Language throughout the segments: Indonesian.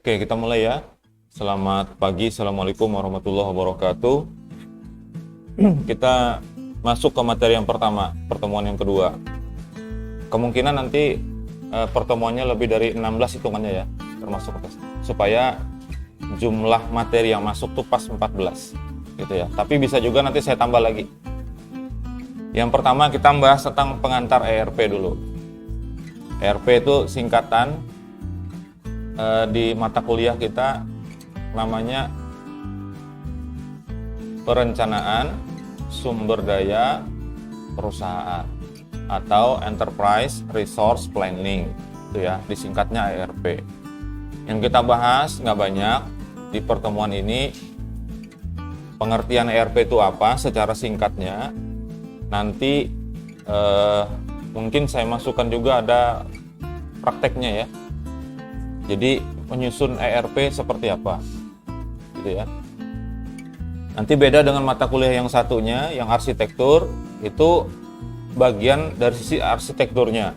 Oke, kita mulai ya. Selamat pagi, Assalamualaikum warahmatullahi wabarakatuh. Kita masuk ke materi yang pertama, pertemuan yang kedua. Kemungkinan nanti pertemuannya lebih dari 16 hitungannya ya, termasuk supaya jumlah materi yang masuk tuh pas 14 gitu ya. Tapi bisa juga nanti saya tambah lagi. Yang pertama kita bahas tentang pengantar ERP dulu. ERP itu singkatan di mata kuliah kita namanya perencanaan sumber daya perusahaan atau Enterprise Resource Planning, itu ya, disingkatnya ERP. Yang kita bahas nggak banyak di pertemuan ini. Pengertian ERP itu apa secara singkatnya. Nanti mungkin saya masukkan juga ada prakteknya ya. Jadi menyusun ERP seperti apa, gitu ya. Nanti beda dengan mata kuliah yang satunya, yang arsitektur, itu bagian dari sisi arsitekturnya,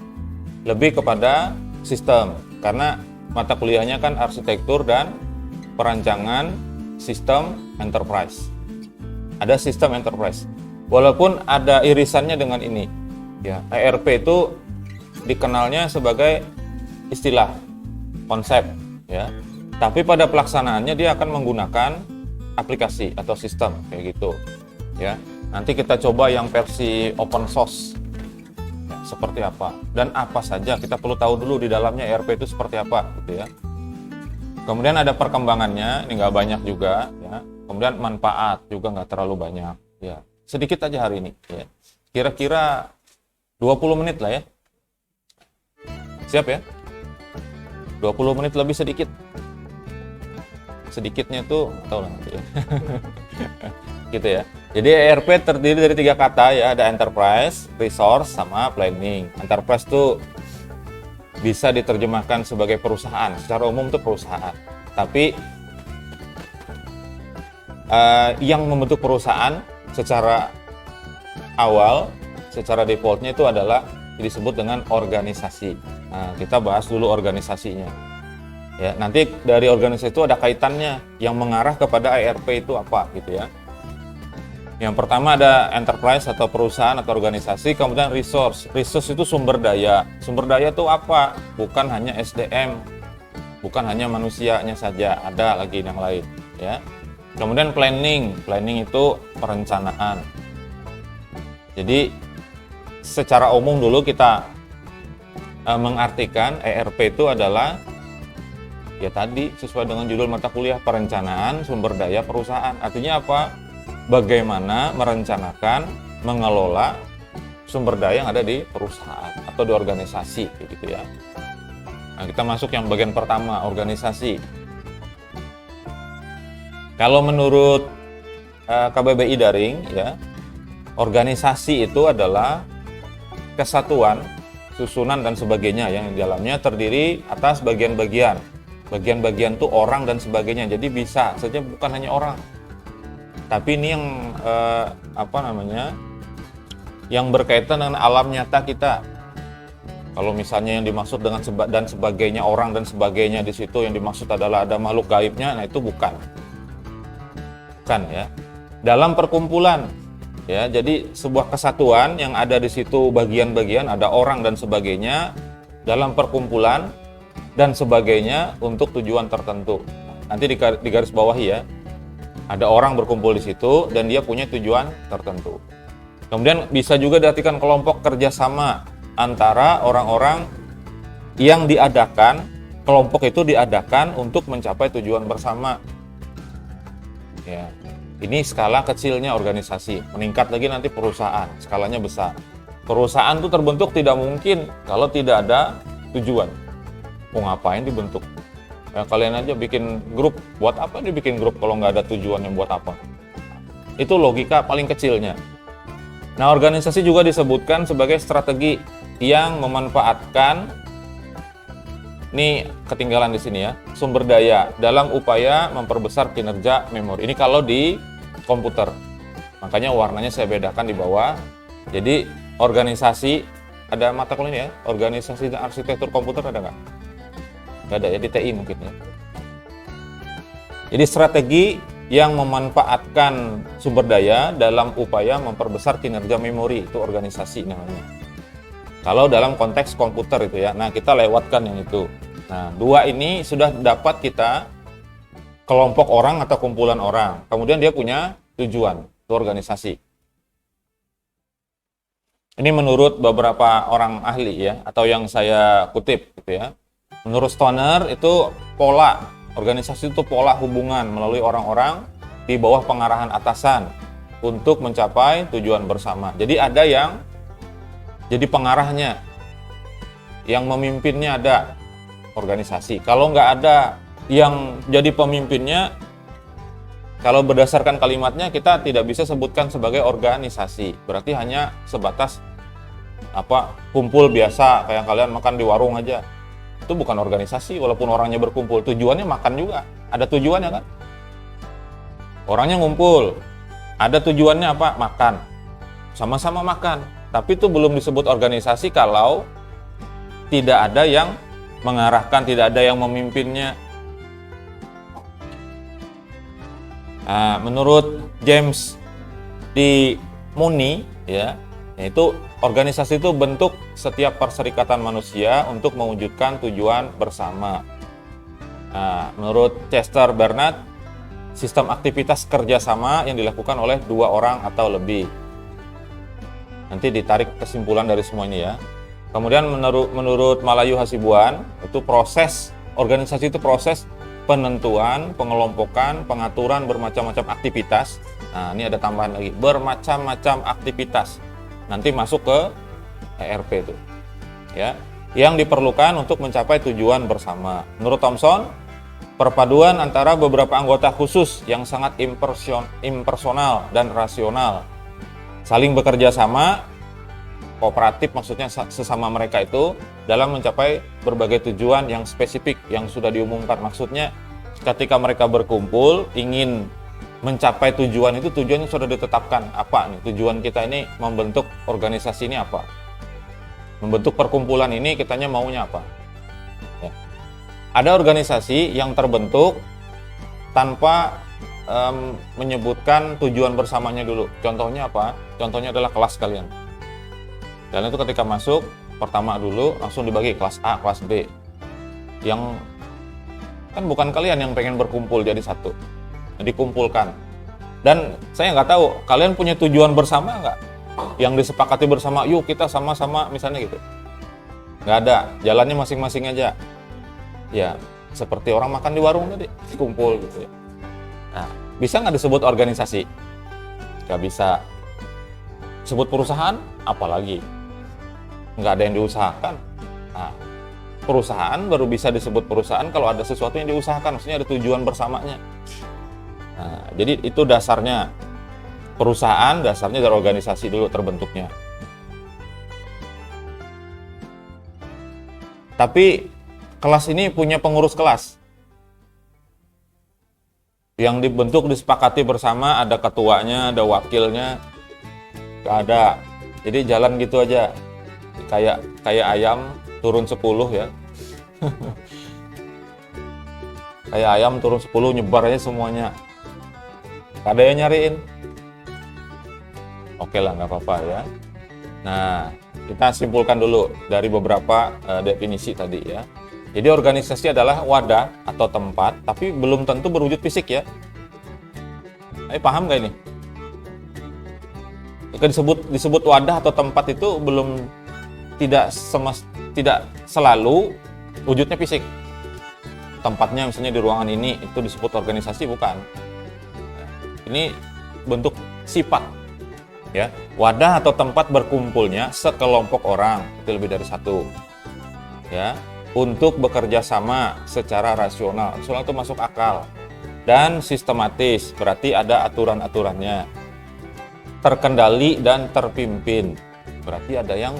lebih kepada sistem, karena mata kuliahnya kan arsitektur dan perancangan sistem enterprise. Ada sistem enterprise, walaupun ada irisannya dengan ini, ya. ERP itu dikenalnya sebagai istilah konsep ya, tapi pada pelaksanaannya dia akan menggunakan aplikasi atau sistem kayak gitu ya. Nanti kita coba yang versi open source ya, seperti apa dan apa saja kita perlu tahu dulu di dalamnya ERP itu seperti apa gitu ya. Kemudian ada perkembangannya, ini nggak banyak juga ya. Kemudian manfaat juga nggak terlalu banyak ya, sedikit aja hari ini ya, kira-kira 20 menit lah ya. Siap ya? 20 menit lebih sedikit. Sedikitnya tuh tahu lah ya. Gitu ya. Jadi ERP terdiri dari 3 kata ya, ada enterprise, resource, sama planning. Enterprise tuh bisa diterjemahkan sebagai perusahaan, secara umum tuh perusahaan. Tapi yang membentuk perusahaan secara awal, secara defaultnya itu adalah disebut dengan organisasi. Nah, kita bahas dulu organisasinya. Ya, nanti dari organisasi itu ada kaitannya yang mengarah kepada ERP itu apa gitu ya. Yang pertama ada enterprise atau perusahaan atau organisasi, kemudian resource. Resource itu sumber daya. Sumber daya itu apa? Bukan hanya SDM, bukan hanya manusianya saja, ada lagi yang lain ya. Kemudian planning. Planning itu perencanaan. Jadi secara umum dulu kita mengartikan ERP itu adalah ya tadi sesuai dengan judul mata kuliah, perencanaan sumber daya perusahaan. Artinya apa? Bagaimana merencanakan, mengelola sumber daya yang ada di perusahaan atau di organisasi gitu ya. Nah, kita masuk yang bagian pertama, organisasi. Kalau menurut KBBI Daring ya, organisasi itu adalah kesatuan, susunan dan sebagainya yang di dalamnya terdiri atas bagian-bagian. Bagian-bagian tuh orang dan sebagainya. Jadi bisa saja bukan hanya orang. Tapi ini yang yang berkaitan dengan alam nyata kita. Kalau misalnya yang dimaksud dengan dan sebagainya, orang dan sebagainya di situ yang dimaksud adalah ada makhluk gaibnya, nah itu bukan. Bukan ya. Dalam perkumpulan ya, jadi sebuah kesatuan yang ada di situ bagian-bagian, ada orang dan sebagainya dalam perkumpulan dan sebagainya untuk tujuan tertentu. Nanti di garis bawahi ya, ada orang berkumpul di situ dan dia punya tujuan tertentu. Kemudian bisa juga diartikan kelompok kerjasama antara orang-orang yang diadakan, kelompok itu diadakan untuk mencapai tujuan bersama. Ya. Ini skala kecilnya organisasi, meningkat lagi nanti perusahaan, skalanya besar. Perusahaan itu terbentuk tidak mungkin kalau tidak ada tujuan. Mau ngapain dibentuk? Ya, kalian aja bikin grup, buat apa dibikin grup kalau nggak ada tujuannya buat apa? Itu logika paling kecilnya. Nah, organisasi juga disebutkan sebagai strategi yang memanfaatkan, ini ketinggalan di sini ya, sumber daya dalam upaya memperbesar kinerja memori. Ini kalau di komputer. Makanya warnanya saya bedakan di bawah. Jadi organisasi, ada mata kuliah ya, organisasi dan arsitektur komputer ada nggak? Nggak ada ya, di TI mungkin ya. Jadi strategi yang memanfaatkan sumber daya dalam upaya memperbesar kinerja memori, itu organisasi namanya. Kalau dalam konteks komputer itu ya, nah kita lewatkan yang itu. Nah, dua ini sudah dapat kita kelompok orang atau kumpulan orang. Kemudian dia punya tujuan, itu organisasi. Ini menurut beberapa orang ahli ya, atau yang saya kutip gitu ya. Menurut Stoner itu pola, organisasi itu pola hubungan melalui orang-orang di bawah pengarahan atasan untuk mencapai tujuan bersama. Jadi ada yang jadi pengarahnya, yang memimpinnya ada organisasi. Kalau nggak ada yang jadi pemimpinnya, kalau berdasarkan kalimatnya kita tidak bisa sebutkan sebagai organisasi. Berarti hanya sebatas kumpul biasa kayak kalian makan di warung aja. Itu bukan organisasi walaupun orangnya berkumpul. Tujuannya makan juga. Ada tujuannya kan? Orangnya ngumpul. Ada tujuannya apa? Makan. Sama-sama makan. Tapi itu belum disebut organisasi kalau tidak ada yang mengarahkan, tidak ada yang memimpinnya. Nah, menurut James D. Money ya, yaitu organisasi itu bentuk setiap perserikatan manusia untuk mewujudkan tujuan bersama. Nah, menurut Chester Bernard, sistem aktivitas kerjasama yang dilakukan oleh dua orang atau lebih. Nanti ditarik kesimpulan dari semua ini ya. Kemudian menurut Malayu Hasibuan, itu proses organisasi itu proses penentuan, pengelompokan, pengaturan bermacam-macam aktivitas. Nah, ini ada tambahan lagi, bermacam-macam aktivitas. Nanti masuk ke ERP itu. Ya, yang diperlukan untuk mencapai tujuan bersama. Menurut Thomson, perpaduan antara beberapa anggota khusus yang sangat impersonal dan rasional, saling bekerja sama, kooperatif maksudnya sesama mereka itu dalam mencapai berbagai tujuan yang spesifik yang sudah diumumkan. Maksudnya ketika mereka berkumpul ingin mencapai tujuan itu, tujuannya sudah ditetapkan. Apa nih tujuan kita ini, membentuk organisasi ini apa, membentuk perkumpulan ini kitanya maunya apa ya. Ada organisasi yang terbentuk tanpa menyebutkan tujuan bersamanya dulu. Contohnya apa? Contohnya adalah kelas kalian. Dan itu ketika masuk pertama dulu langsung dibagi kelas A, kelas B. Yang kan bukan kalian yang pengen berkumpul jadi satu, dikumpulkan. Dan saya nggak tahu kalian punya tujuan bersama nggak? Yang disepakati bersama, yuk kita sama-sama misalnya gitu. Nggak ada, jalannya masing-masing aja. Ya seperti orang makan di warung tadi, kumpul gitu ya. Nah, bisa nggak disebut organisasi? Nggak bisa. Sebut perusahaan, apalagi nggak ada yang diusahakan. Nah, perusahaan baru bisa disebut perusahaan kalau ada sesuatu yang diusahakan, maksudnya ada tujuan bersamanya. Nah, jadi itu dasarnya perusahaan, dasarnya dari organisasi dulu terbentuknya. Tapi kelas ini punya pengurus kelas yang dibentuk disepakati bersama, ada ketuanya, ada wakilnya. Gak ada. Jadi jalan gitu aja. Kayak ayam turun 10 ya. Kayak ayam turun 10 nyebar aja semuanya. Gak ada yang nyariin. Oke lah, nggak apa-apa ya. Nah, kita simpulkan dulu dari beberapa definisi tadi ya. Jadi organisasi adalah wadah atau tempat, tapi belum tentu berwujud fisik ya. Paham nggak ini? Disebut wadah atau tempat itu belum tidak selalu wujudnya fisik. Tempatnya misalnya di ruangan ini itu disebut organisasi, bukan. Ini bentuk sifat ya. Wadah atau tempat berkumpulnya sekelompok orang, itu lebih dari satu. Ya. Untuk bekerja sama secara rasional. Rasional itu masuk akal dan sistematis, berarti ada aturan-aturannya. Terkendali dan terpimpin, berarti ada yang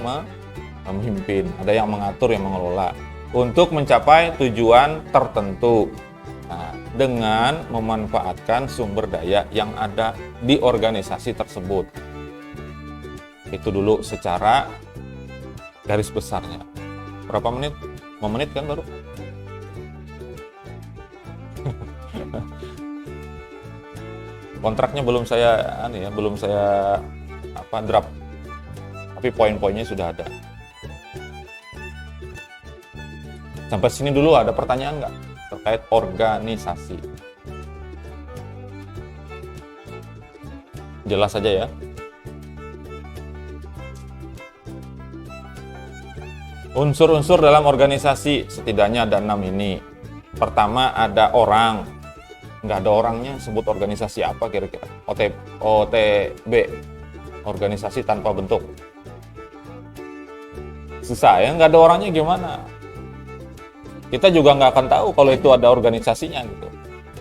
memimpin, ada yang mengatur, yang mengelola untuk mencapai tujuan tertentu. Nah, dengan memanfaatkan sumber daya yang ada di organisasi tersebut. Itu dulu secara garis besarnya. Berapa menit? 5 menit kan baru? Kontraknya belum saya draft, tapi poin-poinnya sudah ada. Sampai sini dulu ada pertanyaan nggak terkait organisasi? Jelas saja ya. Unsur-unsur dalam organisasi setidaknya ada 6 ini. Pertama ada orang. Nggak ada orangnya, sebut organisasi apa kira-kira? OTB, organisasi tanpa bentuk. Susah ya, nggak ada orangnya gimana? Kita juga nggak akan tahu kalau itu ada organisasinya gitu.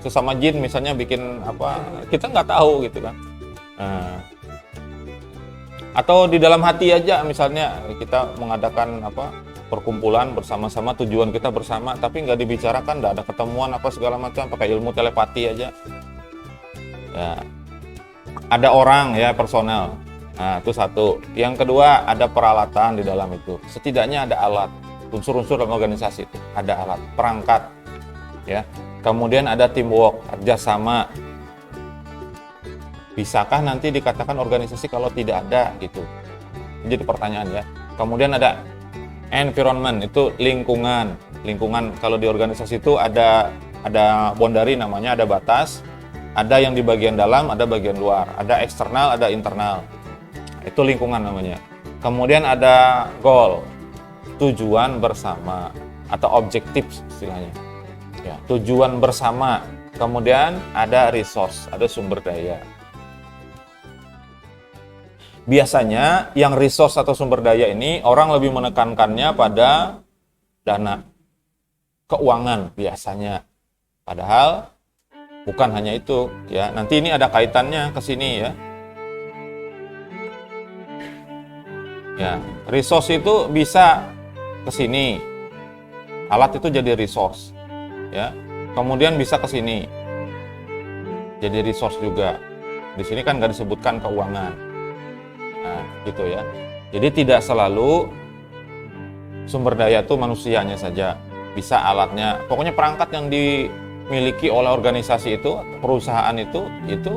Sesama jin misalnya bikin apa, kita nggak tahu gitu kan. Nah, atau di dalam hati aja misalnya kita mengadakan perkumpulan bersama-sama, tujuan kita bersama, tapi nggak dibicarakan, nggak ada ketemuan apa segala macam, pakai ilmu telepati aja ya. Ada orang ya, personel. Nah itu satu. Yang kedua ada peralatan di dalam itu, setidaknya ada alat. Unsur-unsur dalam organisasi itu ada alat, perangkat ya. Kemudian ada teamwork, kerjasama. Bisakah nanti dikatakan organisasi kalau tidak ada gitu? Jadi pertanyaan ya. Kemudian ada environment, itu lingkungan. Lingkungan kalau di organisasi itu ada boundary namanya, ada batas. Ada yang di bagian dalam, ada bagian luar. Ada eksternal, ada internal. Itu lingkungan namanya. Kemudian ada goal, tujuan bersama atau objektif istilahnya. Ya, tujuan bersama. Kemudian ada resource, ada sumber daya. Biasanya yang resource atau sumber daya ini orang lebih menekankannya pada dana, keuangan biasanya. Padahal bukan hanya itu ya. Nanti ini ada kaitannya ke sini ya. Ya, resource itu bisa ke sini. Alat itu jadi resource ya. Kemudian bisa ke sini. Jadi resource juga. Di sini kan nggak disebutkan keuangan. Nah, gitu ya. Jadi tidak selalu sumber daya itu manusianya saja, bisa alatnya. Pokoknya perangkat yang dimiliki oleh organisasi itu, perusahaan itu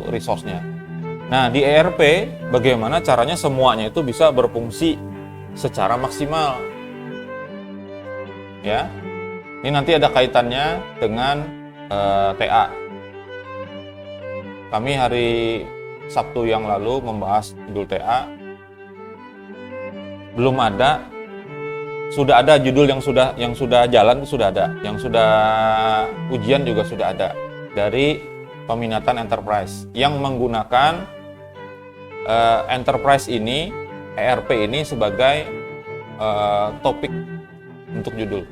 resource-nya. Nah, di ERP bagaimana caranya semuanya itu bisa berfungsi secara maksimal. Ya. Ini nanti ada kaitannya dengan TA. Kami hari Sabtu yang lalu membahas judul TA. Belum ada, sudah ada judul yang sudah jalan, sudah ada, yang sudah ujian juga sudah ada dari peminatan enterprise yang menggunakan enterprise ini, ERP ini sebagai topik untuk judul.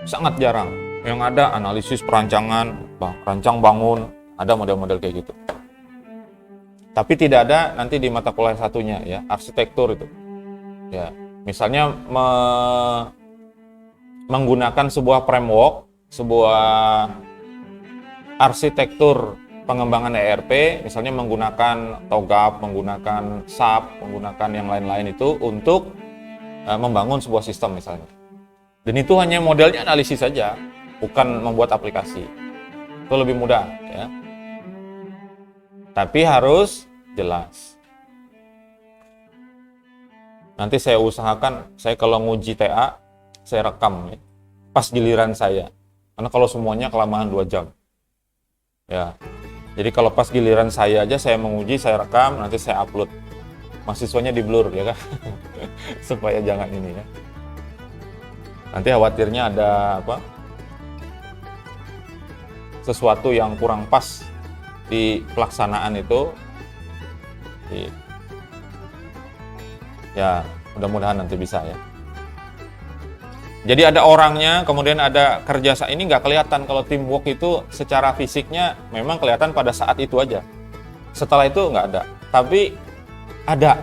Sangat jarang yang ada analisis perancangan, rancang bangun, ada model-model kayak gitu. Tapi tidak ada nanti di mata kuliah satunya ya, arsitektur itu. Ya, misalnya menggunakan sebuah framework, sebuah arsitektur pengembangan ERP, misalnya menggunakan TOGAF, menggunakan SAP, menggunakan yang lain-lain itu untuk membangun sebuah sistem misalnya. Dan itu hanya modelnya analisis saja, bukan membuat aplikasi. Itu lebih mudah ya. Tapi harus jelas. Nanti saya usahakan, saya kalau nguji TA, saya rekam ya, pas giliran saya. Karena kalau semuanya kelamaan 2 jam. Ya. Jadi kalau pas giliran saya aja, saya menguji, saya rekam, nanti saya upload. Mahasiswanya di blur ya kan. Supaya jangan ini ya. Nanti khawatirnya ada sesuatu yang kurang pas di pelaksanaan itu. Ya, mudah-mudahan nanti bisa ya. Jadi ada orangnya, kemudian ada kerjasama. Ini nggak kelihatan kalau teamwork itu secara fisiknya memang kelihatan pada saat itu aja. Setelah itu nggak ada. Tapi ada.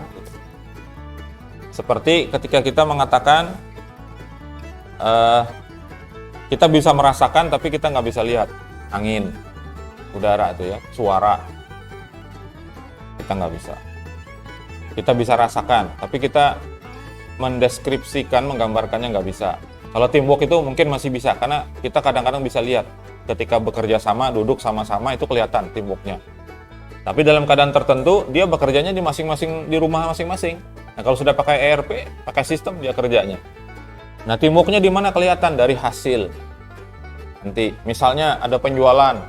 Seperti ketika kita mengatakan kita bisa merasakan tapi kita nggak bisa lihat. Angin, udara itu ya, suara. Kita nggak bisa. Kita bisa rasakan, tapi kita mendeskripsikan, menggambarkannya nggak bisa. Kalau teamwork itu mungkin masih bisa, karena kita kadang-kadang bisa lihat ketika bekerja sama, duduk sama-sama itu kelihatan teamworknya. Tapi dalam keadaan tertentu dia bekerjanya di masing-masing, di rumah masing-masing. Nah, kalau sudah pakai ERP, pakai sistem dia kerjanya. Nah, teamworknya di mana kelihatan? Dari hasil. Nanti misalnya ada penjualan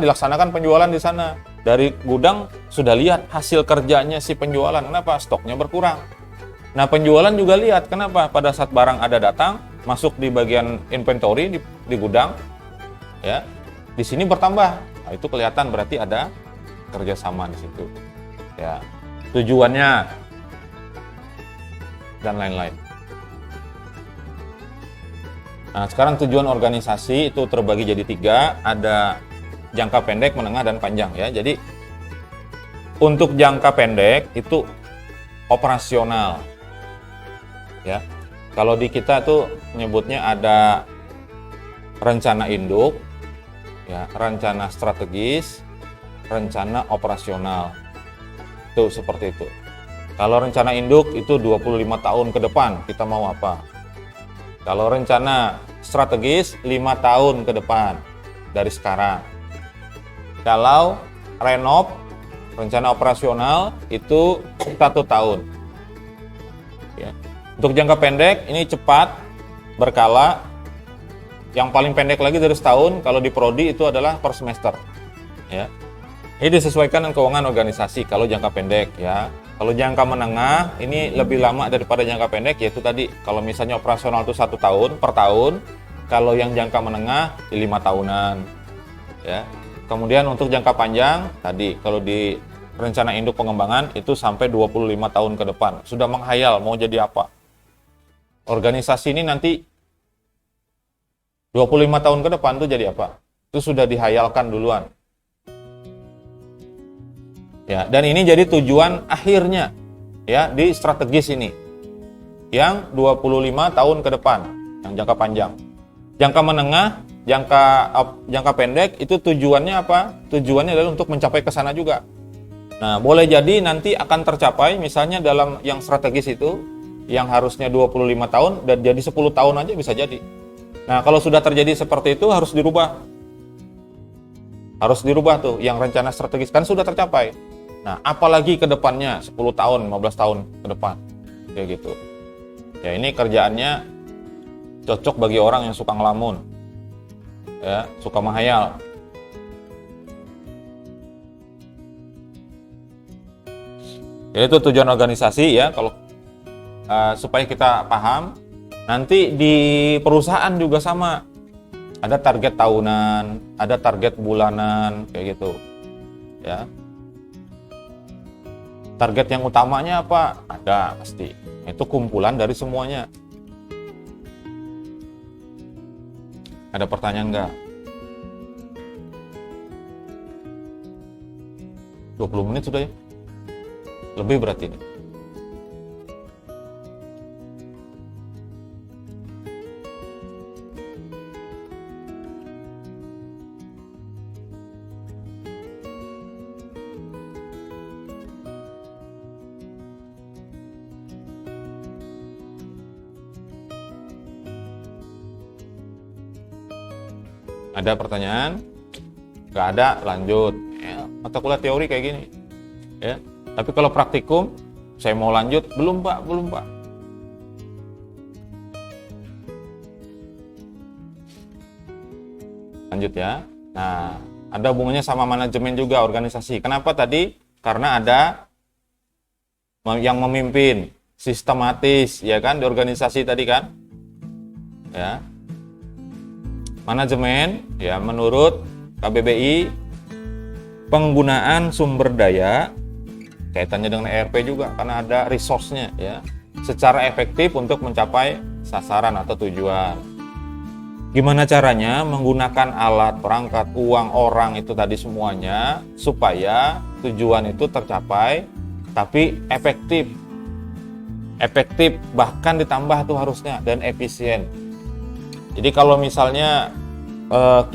dilaksanakan penjualan di sana. Dari gudang sudah lihat hasil kerjanya si penjualan. Kenapa? Stoknya berkurang. Nah, penjualan juga lihat kenapa? Pada saat barang ada datang, masuk di bagian inventory di gudang, ya, di sini bertambah. Nah, itu kelihatan berarti ada kerjasama di situ. Ya, tujuannya dan lain-lain. Nah, sekarang tujuan organisasi itu terbagi jadi 3, ada jangka pendek, menengah, dan panjang ya. Jadi untuk jangka pendek itu operasional. Ya. Kalau di kita tuh nyebutnya ada rencana induk, ya, rencana strategis, rencana operasional. Itu seperti itu. Kalau rencana induk itu 25 tahun ke depan kita mau apa? Kalau rencana strategis 5 tahun ke depan dari sekarang. Kalau renov, rencana operasional itu 1 tahun. Ya. Untuk jangka pendek ini cepat, berkala. Yang paling pendek lagi dari setahun, kalau di prodi itu adalah per semester. Ya. Ini disesuaikan dengan keuangan organisasi kalau jangka pendek ya. Kalau jangka menengah ini lebih lama daripada jangka pendek, yaitu tadi kalau misalnya operasional itu 1 tahun per tahun, kalau yang jangka menengah 5 tahunan. Ya. Kemudian untuk jangka panjang tadi kalau di rencana induk pengembangan itu sampai 25 tahun ke depan. Sudah menghayal mau jadi apa. Organisasi ini nanti 25 tahun ke depan tuh jadi apa? Itu sudah dihayalkan duluan. Ya, dan ini jadi tujuan akhirnya ya di strategis ini. Yang 25 tahun ke depan, yang jangka panjang. Jangka menengah, jangka pendek itu tujuannya apa? Tujuannya adalah untuk mencapai ke sana juga. Nah, boleh jadi nanti akan tercapai misalnya dalam yang strategis itu yang harusnya 25 tahun dan jadi 10 tahun aja bisa jadi. Nah, kalau sudah terjadi seperti itu harus dirubah. Harus dirubah tuh yang rencana strategis kan sudah tercapai. Nah, apalagi ke depannya 10 tahun, 15 tahun ke depan. Kayak gitu. Ya, ini kerjaannya cocok bagi orang yang suka ngelamun. Ya, suka menghayal. Jadi itu tujuan organisasi ya, kalau supaya kita paham. Nanti di perusahaan juga sama. Ada target tahunan, ada target bulanan, kayak gitu. Ya. Target yang utamanya apa? Ada pasti. Itu kumpulan dari semuanya. Ada pertanyaan nggak? 20 menit sudah ya? Lebih berarti ini. Ada pertanyaan? Nggak ada, lanjut. Ya, mata kuliah teori kayak gini. Ya. Tapi kalau praktikum, saya mau lanjut, belum Pak. Lanjut ya. Nah, ada hubungannya sama manajemen juga organisasi. Kenapa tadi? Karena ada yang memimpin, sistematis, ya kan, di organisasi tadi kan. Ya. Manajemen, ya menurut KBBI, penggunaan sumber daya kaitannya dengan ERP juga karena ada resource-nya ya, secara efektif untuk mencapai sasaran atau tujuan. Gimana caranya menggunakan alat, perangkat, uang, orang itu tadi semuanya supaya tujuan itu tercapai tapi efektif. Efektif bahkan ditambah tuh harusnya dan efisien. Jadi kalau misalnya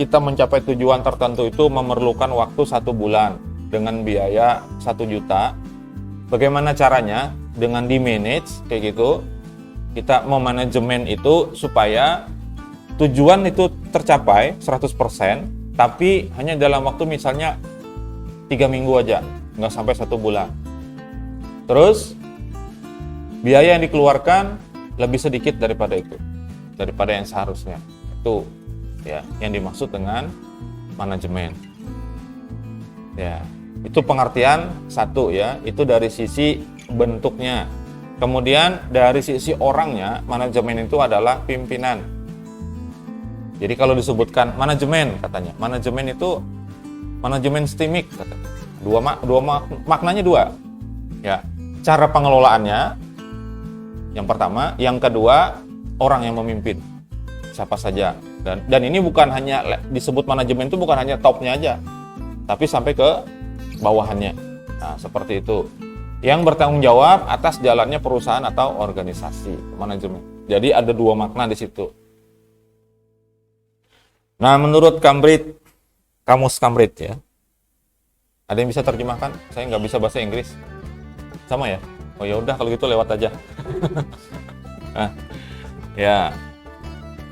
kita mencapai tujuan tertentu itu memerlukan waktu 1 bulan dengan biaya 1 juta. Bagaimana caranya? Dengan di manage kayak gitu. Kita memanajemen itu supaya tujuan itu tercapai 100%, tapi hanya dalam waktu misalnya 3 minggu aja, nggak sampai 1 bulan. Terus biaya yang dikeluarkan lebih sedikit daripada itu, daripada yang seharusnya. Itu ya yang dimaksud dengan manajemen. Ya, itu pengertian satu ya, itu dari sisi bentuknya. Kemudian dari sisi orangnya, manajemen itu adalah pimpinan. Jadi kalau disebutkan manajemen, katanya manajemen itu manajemen sistemik, katanya. Maknanya dua. Ya, cara pengelolaannya yang pertama, yang kedua orang yang memimpin siapa saja. Dan ini bukan hanya disebut manajemen itu bukan hanya topnya aja, tapi sampai ke bawahannya. Nah, seperti itu. Yang bertanggung jawab atas jalannya perusahaan atau organisasi, manajemen. Jadi ada 2 makna di situ. Nah, menurut Cambridge, kamus Cambridge ya. Ada yang bisa terjemahkan? Saya nggak bisa bahasa Inggris. Sama ya? Oh ya udah kalau gitu lewat aja. Nah, ya.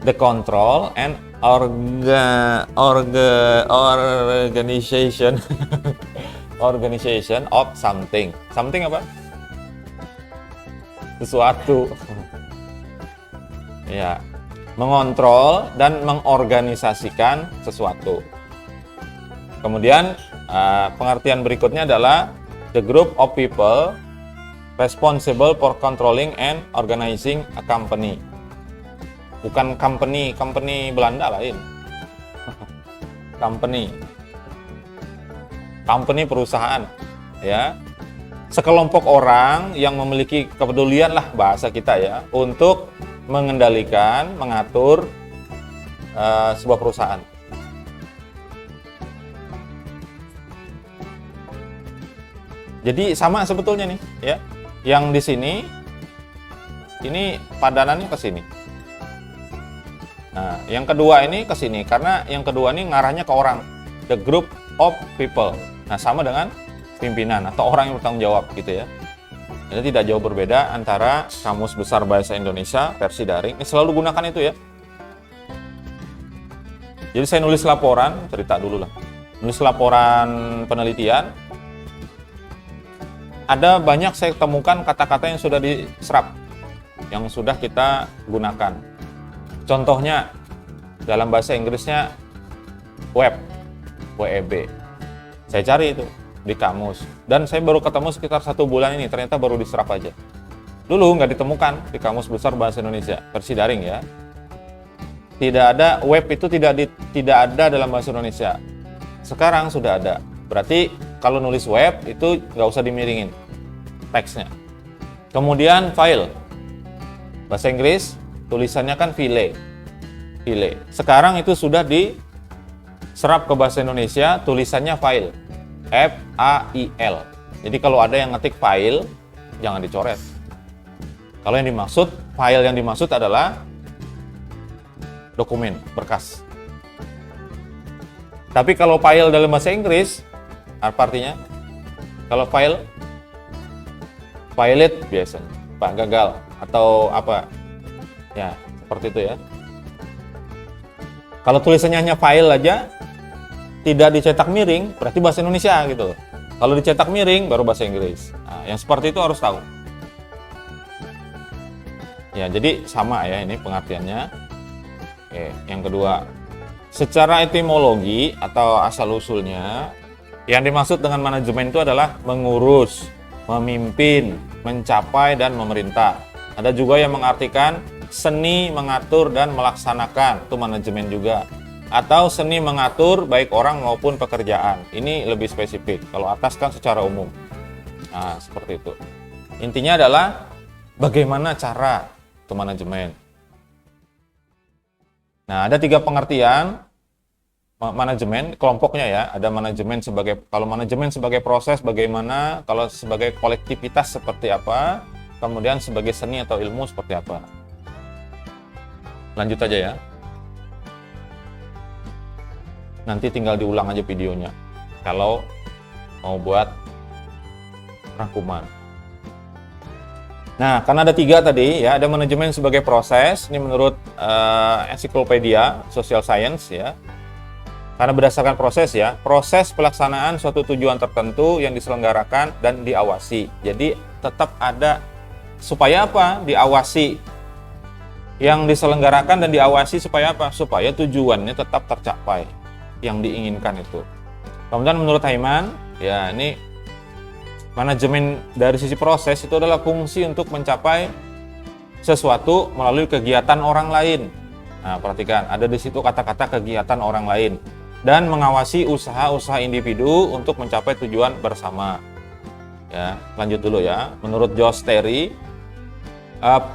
The control and organization organization of something. Something apa? Sesuatu. Ya, mengontrol dan mengorganisasikan sesuatu. Kemudian pengertian berikutnya adalah the group of people responsible for controlling and organizing a company. Bukan company Belanda lain. Company perusahaan, ya. Sekelompok orang yang memiliki kepedulian lah bahasa kita ya, untuk mengendalikan, mengatur sebuah perusahaan. Jadi sama sebetulnya nih, ya. Yang di sini ini padanannya ke sini. Nah, yang kedua ini ke sini karena yang kedua ini ngarahnya ke orang, the group of people. Nah, sama dengan pimpinan atau orang yang bertanggung jawab gitu ya. Jadi tidak jauh berbeda antara Kamus Besar Bahasa Indonesia versi daring. Ini selalu gunakan itu ya. Jadi saya nulis laporan, cerita dulu lah. Nulis laporan penelitian. Ada banyak saya temukan kata-kata yang sudah diserap, yang sudah kita gunakan. Contohnya dalam bahasa Inggrisnya web, WEB. Saya cari itu di kamus dan saya baru ketemu sekitar 1 bulan ini, ternyata baru diserap aja. Dulu nggak ditemukan di Kamus Besar Bahasa Indonesia versi daring ya. Tidak ada web itu tidak ada dalam bahasa Indonesia. Sekarang sudah ada. Berarti kalau nulis web itu nggak usah dimiringin teksnya. Kemudian file, bahasa Inggris tulisannya kan file. Sekarang itu sudah diserap ke bahasa Indonesia, tulisannya file. FAIL. Jadi kalau ada yang ngetik file, jangan dicoret. Kalau yang dimaksud, file yang dimaksud adalah dokumen, berkas. Tapi kalau file dalam bahasa Inggris, apa artinya? Kalau file, pilot biasanya, Pak gagal atau apa? Ya, seperti itu ya. Kalau tulisannya hanya file aja, tidak dicetak miring, berarti bahasa Indonesia gitu. Kalau dicetak miring, baru bahasa Inggris. Nah, yang seperti itu harus tahu. Ya, jadi sama ya ini pengertiannya. Oke, yang kedua, secara etimologi atau asal-usulnya, yang dimaksud dengan manajemen itu adalah mengurus, memimpin, mencapai, dan memerintah. Ada juga yang mengartikan seni mengatur dan melaksanakan, itu manajemen juga. Atau seni mengatur baik orang maupun pekerjaan. Ini lebih spesifik. Kalau atas kan secara umum. Nah, seperti itu. Intinya adalah bagaimana cara itu manajemen. Nah, ada 3 pengertian manajemen, kelompoknya ya. Ada manajemen kalau manajemen sebagai proses bagaimana, kalau sebagai kolektivitas seperti apa, kemudian sebagai seni atau ilmu seperti apa. Lanjut aja ya. Nanti tinggal diulang aja videonya kalau mau buat rangkuman. Nah, karena ada 3 tadi ya, ada manajemen sebagai proses, ini menurut ensiklopedia social science ya. Karena berdasarkan proses ya, proses pelaksanaan suatu tujuan tertentu yang diselenggarakan dan diawasi. Jadi tetap ada, supaya apa? Diawasi. Yang diselenggarakan dan diawasi supaya apa? Supaya tujuannya tetap tercapai yang diinginkan itu. Kemudian menurut Haiman, ya ini manajemen dari sisi proses itu adalah fungsi untuk mencapai sesuatu melalui kegiatan orang lain. Nah, perhatikan, ada di situ kata-kata kegiatan orang lain. Dan mengawasi usaha-usaha individu untuk mencapai tujuan bersama. Ya, lanjut dulu ya. Menurut Josh Terry,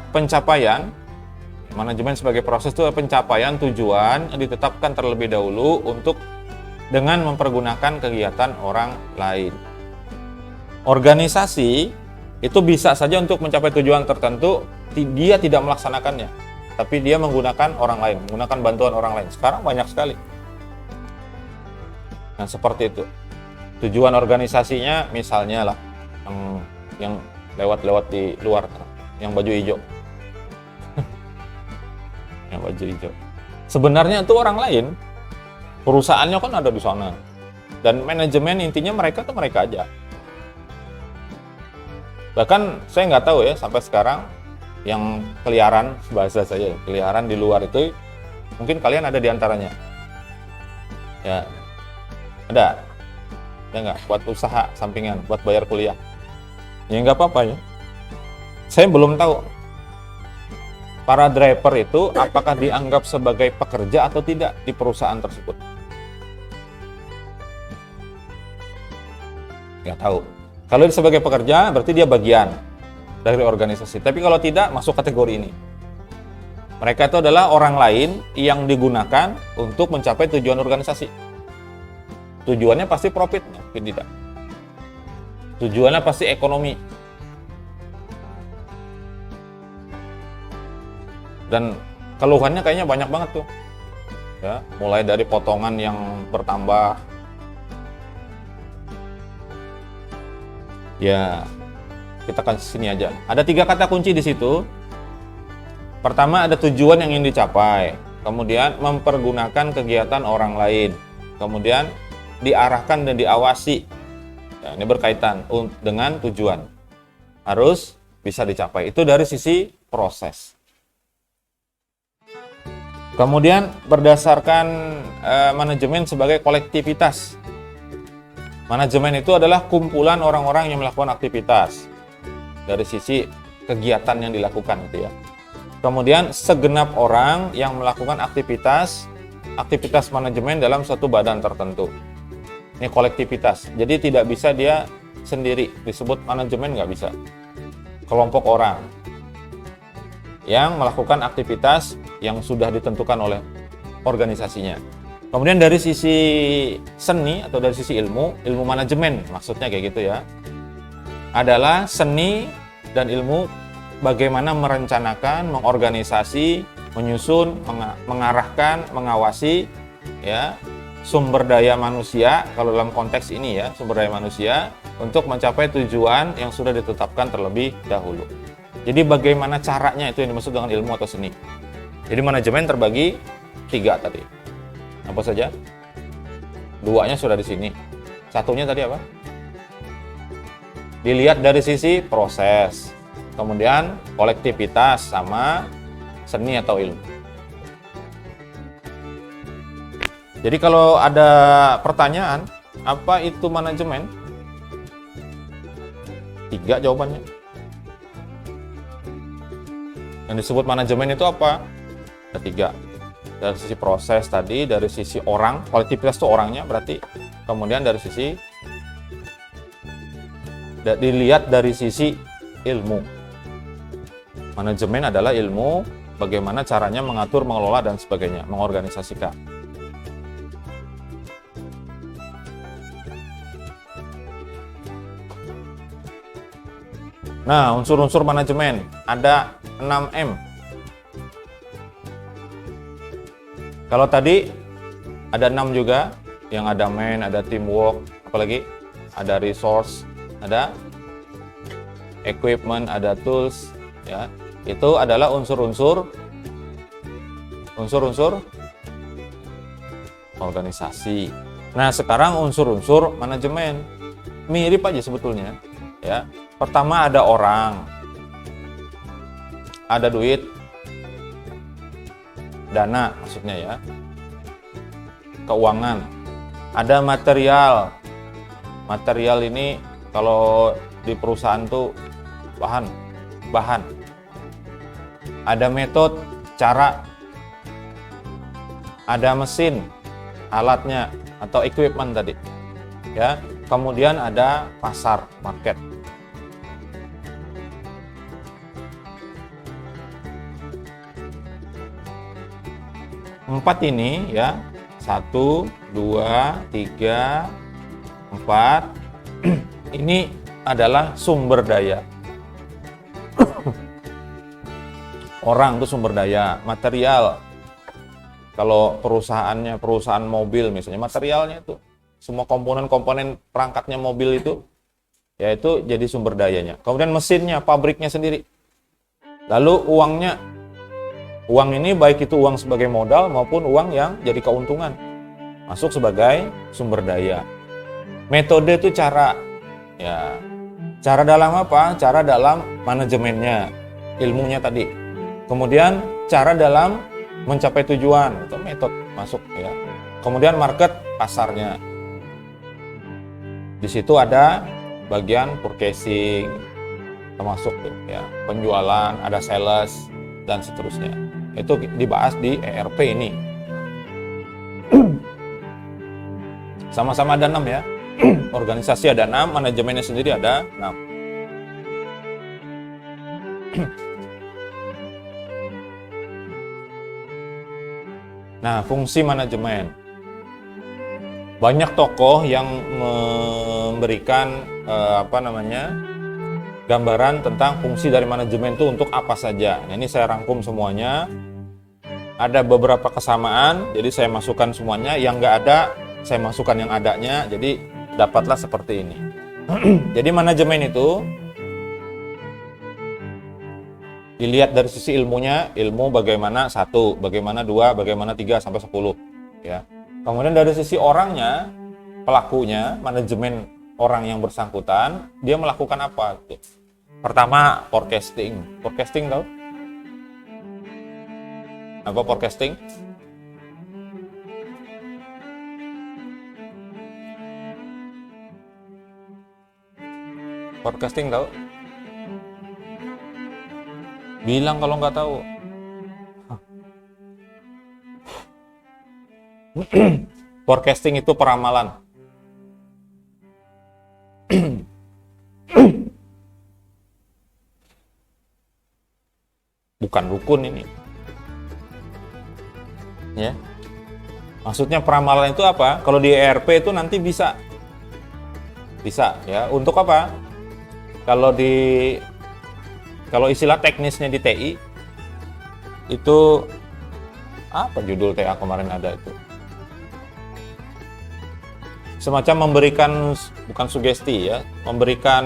pencapaian manajemen sebagai proses itu pencapaian tujuan yang ditetapkan terlebih dahulu untuk dengan mempergunakan kegiatan orang lain. Organisasi itu bisa saja untuk mencapai tujuan tertentu dia tidak melaksanakannya, tapi dia menggunakan orang lain, menggunakan bantuan orang lain. Sekarang banyak sekali. Nah, seperti itu. Tujuan organisasinya misalnya lah yang lewat-lewat di luar, yang baju hijau. Yang baju hijau. Sebenarnya itu orang lain. Perusahaannya kan ada di sana. Dan manajemen intinya mereka tuh mereka aja. Bahkan saya nggak tahu ya sampai sekarang yang keliaran, bahasa saya keliaran di luar itu mungkin kalian ada di antaranya. Ya. Ada nggak buat usaha sampingan, buat bayar kuliah? Ya nggak apa-apa ya. Saya belum tahu para driver itu apakah dianggap sebagai pekerja atau tidak di perusahaan tersebut. Nggak tahu. Kalau dia sebagai pekerja berarti dia bagian dari organisasi. Tapi kalau tidak, masuk kategori ini. Mereka itu adalah orang lain yang digunakan untuk mencapai tujuan organisasi. Tujuannya pasti profit, mungkin tidak. Tujuannya pasti ekonomi. Dan keluhannya kayaknya banyak banget tuh. Ya, mulai dari potongan yang bertambah. Ya, kita kan sini aja. Ada 3 kata kunci di situ. Pertama ada tujuan yang ingin dicapai. Kemudian mempergunakan kegiatan orang lain. Kemudian diarahkan dan diawasi. Ya, ini berkaitan dengan tujuan. Harus bisa dicapai. Itu dari sisi proses. Kemudian berdasarkan manajemen sebagai kolektivitas. Manajemen itu adalah kumpulan orang-orang yang melakukan aktivitas. Dari sisi kegiatan yang dilakukan gitu ya. Kemudian segenap orang yang melakukan aktivitas manajemen dalam suatu badan tertentu. Ini kolektivitas. Jadi tidak bisa dia sendiri, disebut manajemen nggak bisa. Kelompok orang yang melakukan aktivitas yang sudah ditentukan oleh organisasinya. Kemudian dari sisi seni atau dari sisi ilmu manajemen maksudnya kayak gitu ya. Adalah seni dan ilmu bagaimana merencanakan, mengorganisasi, menyusun, mengarahkan, mengawasi ya sumber daya manusia, kalau dalam konteks ini ya, sumber daya manusia untuk mencapai tujuan yang sudah ditetapkan terlebih dahulu. Jadi bagaimana caranya itu yang dimaksud dengan ilmu atau seni. Jadi manajemen terbagi 3 tadi. Apa saja? 2-nya sudah di sini. Satunya tadi apa? Dilihat dari sisi proses, kemudian kolektivitas sama seni atau ilmu. Jadi kalau ada pertanyaan, apa itu manajemen? 3 jawabannya. Yang disebut manajemen itu apa? Ada 3. Dari sisi proses tadi, dari sisi orang, kolektivitas itu orangnya berarti. Kemudian dari sisi, dilihat dari sisi ilmu. Manajemen adalah ilmu, bagaimana caranya mengatur, mengelola, dan sebagainya, mengorganisasikan. Nah, unsur-unsur manajemen ada 6M. Kalau tadi ada 6 juga, yang ada man, ada teamwork, apalagi ada resource, ada equipment, ada tools, ya. Itu adalah unsur-unsur organisasi. Nah, sekarang unsur-unsur manajemen mirip aja sebetulnya, ya. Pertama ada orang, ada duit, dana maksudnya ya, keuangan, ada material. Material ini kalau di perusahaan tuh bahan. Ada metode, cara, ada mesin, alatnya atau equipment tadi, ya. Kemudian ada pasar, market. Empat ini ya, 1, 2, 3, 4. Ini adalah sumber daya. Orang itu sumber daya, material. Kalau perusahaannya perusahaan mobil misalnya, materialnya itu semua komponen-komponen perangkatnya mobil itu, yaitu jadi sumber dayanya. Kemudian mesinnya, pabriknya sendiri. Lalu uangnya, uang ini baik itu uang sebagai modal maupun uang yang jadi keuntungan, masuk sebagai sumber daya. Metode itu cara, ya. Cara dalam apa? Cara dalam manajemennya, ilmunya tadi. Kemudian cara dalam mencapai tujuan, itu metode masuk ya. Kemudian market, pasarnya. Di situ ada bagian purchasing, termasuk tuh ya, penjualan, ada sales dan seterusnya. Itu dibahas di ERP ini. Sama-sama ada 6 ya. Organisasi ada 6, manajemennya sendiri ada 6. Nah, fungsi manajemen. Banyak tokoh yang memberikan gambaran tentang fungsi dari manajemen itu untuk apa saja. Nah, ini saya rangkum semuanya. Ada beberapa kesamaan, jadi saya masukkan semuanya. Yang nggak ada, saya masukkan yang adanya. Jadi dapatlah seperti ini. Jadi manajemen itu dilihat dari sisi ilmunya, ilmu bagaimana 1, bagaimana 2, bagaimana 3 sampai 10, ya. Kemudian dari sisi orangnya, pelakunya, manajemen orang yang bersangkutan, dia melakukan apa? Pertama, forecasting. Forecasting tahu? Apa forecasting? Forecasting tahu? Bilang kalau nggak tahu. Forecasting itu peramalan. Bukan dukun ini. Ya. Maksudnya peramalan itu apa? Kalau di ERP itu nanti bisa ya. Untuk apa? Kalau istilah teknisnya di TI itu apa judul TA kemarin ada itu? Semacam memberikan, bukan sugesti ya, memberikan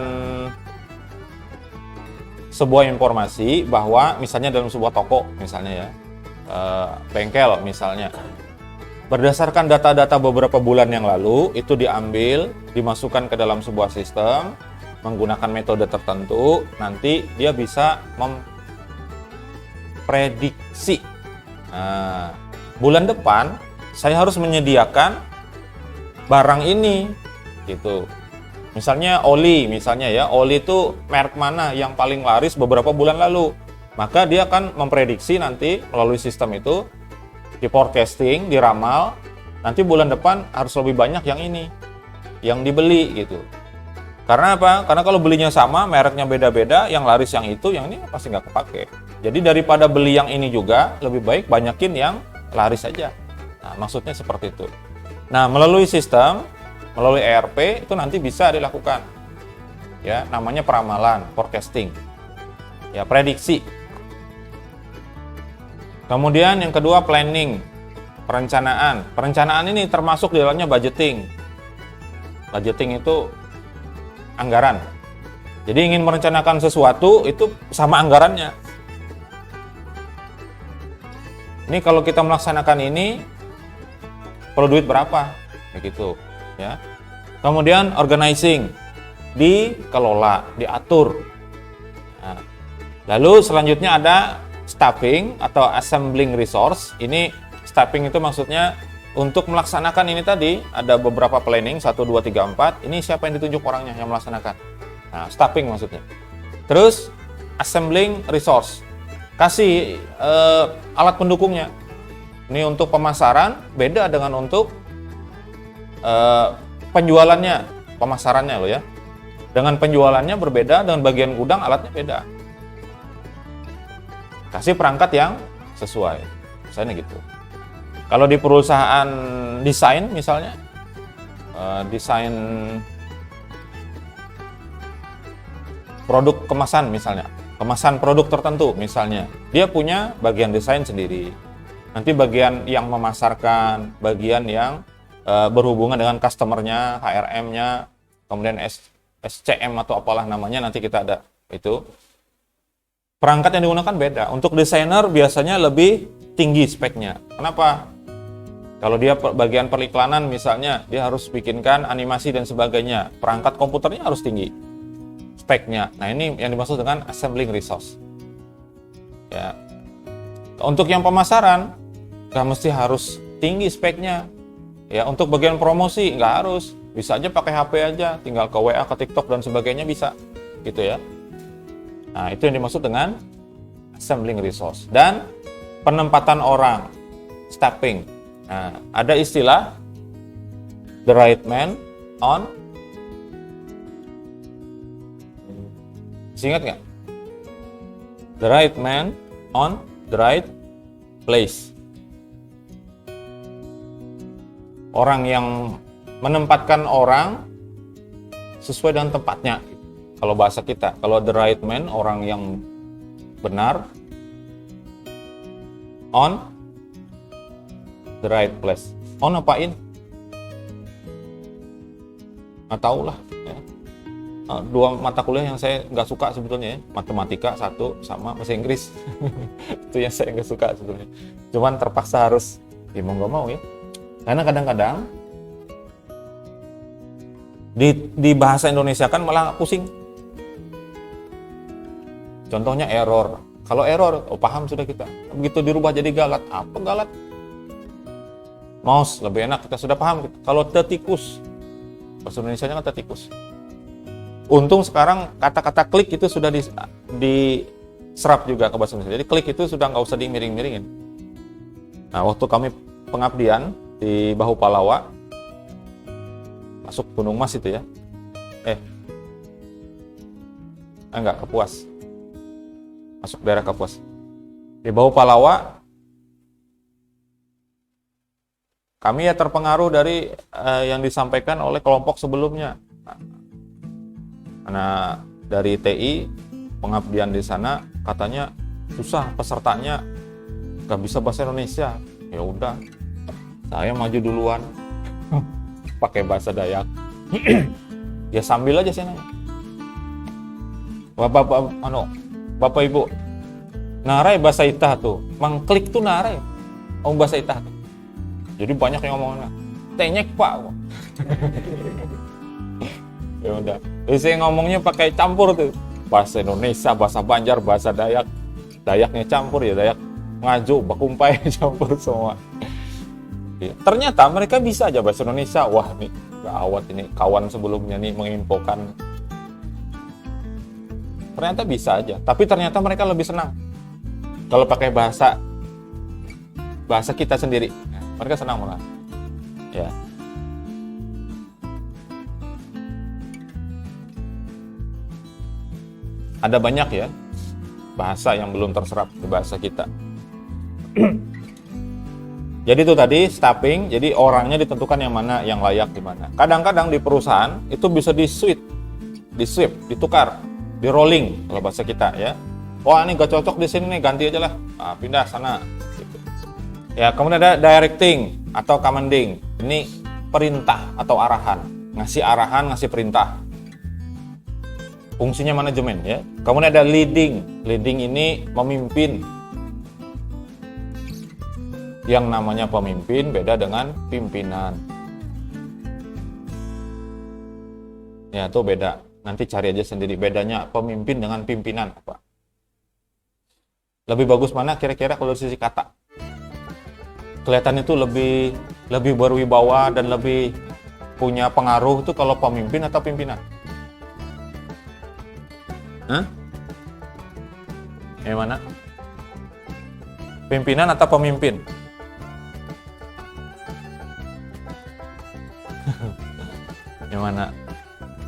sebuah informasi bahwa misalnya dalam sebuah toko misalnya ya, bengkel misalnya, berdasarkan data-data beberapa bulan yang lalu itu diambil, dimasukkan ke dalam sebuah sistem menggunakan metode tertentu, nanti dia bisa memprediksi. Nah, bulan depan saya harus menyediakan barang ini, gitu. Misalnya oli, oli itu merek mana yang paling laris beberapa bulan lalu, maka dia akan memprediksi nanti melalui sistem itu, di forecasting, diramal, nanti bulan depan harus lebih banyak yang ini, yang dibeli gitu. Karena apa? Karena kalau belinya sama, mereknya beda-beda, yang laris yang itu, yang ini pasti nggak kepake. Jadi daripada beli yang ini juga, lebih baik banyakin yang laris saja. Nah, maksudnya seperti itu. Nah, melalui sistem, melalui ERP, itu nanti bisa dilakukan. Ya, namanya peramalan, forecasting. Ya, prediksi. Kemudian yang kedua, planning, perencanaan. Perencanaan ini termasuk di dalamnya budgeting. Budgeting itu anggaran. Jadi ingin merencanakan sesuatu itu sama anggarannya. Ini kalau kita melaksanakan ini perlu duit berapa, begitu ya. Kemudian organizing, dikelola, diatur. Nah, lalu selanjutnya ada staffing atau assembling resource. Ini staffing itu maksudnya untuk melaksanakan ini tadi ada beberapa planning 1, 2, 3, 4. Ini siapa yang ditunjuk orangnya yang melaksanakan. Nah, staffing maksudnya. Terus assembling resource. Kasih alat pendukungnya. Ini untuk pemasaran beda dengan untuk penjualannya, pemasarannya loh ya. Dengan penjualannya berbeda, dengan bagian gudang alatnya beda. Kasih perangkat yang sesuai. Misalnya gitu. Kalau di perusahaan desain misalnya, desain produk kemasan misalnya, kemasan produk tertentu misalnya, dia punya bagian desain sendiri. Nanti bagian yang memasarkan, bagian yang berhubungan dengan customer-nya, HRM-nya, kemudian SCM atau apalah namanya, nanti kita ada itu. Perangkat yang digunakan beda. Untuk desainer biasanya lebih tinggi speknya. Kenapa? Kalau dia bagian periklanan misalnya, dia harus bikinkan animasi dan sebagainya. Perangkat komputernya harus tinggi speknya. Nah, ini yang dimaksud dengan assembling resource. Ya. Untuk yang pemasaran, nggak mesti harus tinggi speknya. Ya, untuk bagian promosi nggak harus. Bisa aja pakai HP aja, tinggal ke WA, ke TikTok dan sebagainya bisa. Gitu ya. Nah, itu yang dimaksud dengan assembling resource. Dan penempatan orang, staffing. Nah, ada istilah the right man on, ingat nggak? The right man on the right place. Orang yang menempatkan orang sesuai dengan tempatnya. Kalau bahasa kita, kalau the right man, orang yang benar, on the right place. On apain? Nggak tahu lah. Ya. Dua mata kuliah yang saya nggak suka sebetulnya ya. Matematika satu sama bahasa Inggris. Itu yang saya nggak suka sebetulnya. Cuman terpaksa harus, ya mau nggak mau ya. Karena kadang-kadang di bahasa Indonesia kan malah pusing. Contohnya error. Kalau error, oh paham sudah kita. Begitu dirubah jadi galat. Apa galat? Mouse lebih enak, kita sudah paham. Kalau tetikus, bahasa Indonesianya kan tetikus. Untung sekarang kata-kata klik itu sudah diserap juga ke bahasa Indonesia. Jadi klik itu sudah nggak usah dimiring-miringin. Nah, waktu kami pengabdian di Bahu Palawa, masuk Gunung Mas itu ya. Enggak, Kapuas. Masuk daerah Kapuas. Di Bahu Palawa, kami ya terpengaruh dari yang disampaikan oleh kelompok sebelumnya. Karena dari TI, pengabdian di sana, katanya susah pesertanya, nggak bisa bahasa Indonesia. Ya udah, saya maju duluan, pakai bahasa Dayak. Ya sambil aja saya nanya. Bapak Ibu, narai bahasa Itah tuh, mangklik tuh narai, bahasa Itah tuh. Jadi banyak yang ngomongnya, tenyek Pak. Ya udah, jadi saya ngomongnya pakai campur tuh, bahasa Indonesia, bahasa Banjar, bahasa Dayak, Dayaknya campur ya, Dayak Ngaju, Bakumpai campur semua. Ya, ternyata mereka bisa aja bahasa Indonesia. Wah nih, gawat ini, kawan sebelumnya nih menginfokan. Ternyata bisa aja, tapi ternyata mereka lebih senang kalau pakai bahasa kita sendiri. Mereka senang malah. Ya. Ada banyak ya bahasa yang belum terserap di bahasa kita. Jadi itu tadi staffing, jadi orangnya ditentukan yang mana yang layak di mana. Kadang-kadang di perusahaan itu bisa di-switch, ditukar, di-rolling kalau bahasa kita ya. Wah ini gak cocok di sini nih, ganti aja lah, pindah sana. Gitu. Ya, kemudian ada directing atau commanding. Ini perintah atau arahan, ngasih arahan, ngasih perintah. Fungsinya manajemen ya. Kemudian ada leading. Leading ini memimpin. Yang namanya pemimpin beda dengan pimpinan. Ya, itu beda. Nanti cari aja sendiri bedanya pemimpin dengan pimpinan apa. Lebih bagus mana kira-kira kalau dari sisi kata? Kelihatan itu lebih berwibawa dan lebih punya pengaruh itu kalau pemimpin atau pimpinan? Hah? Yang mana? Pimpinan atau pemimpin? Yang mana?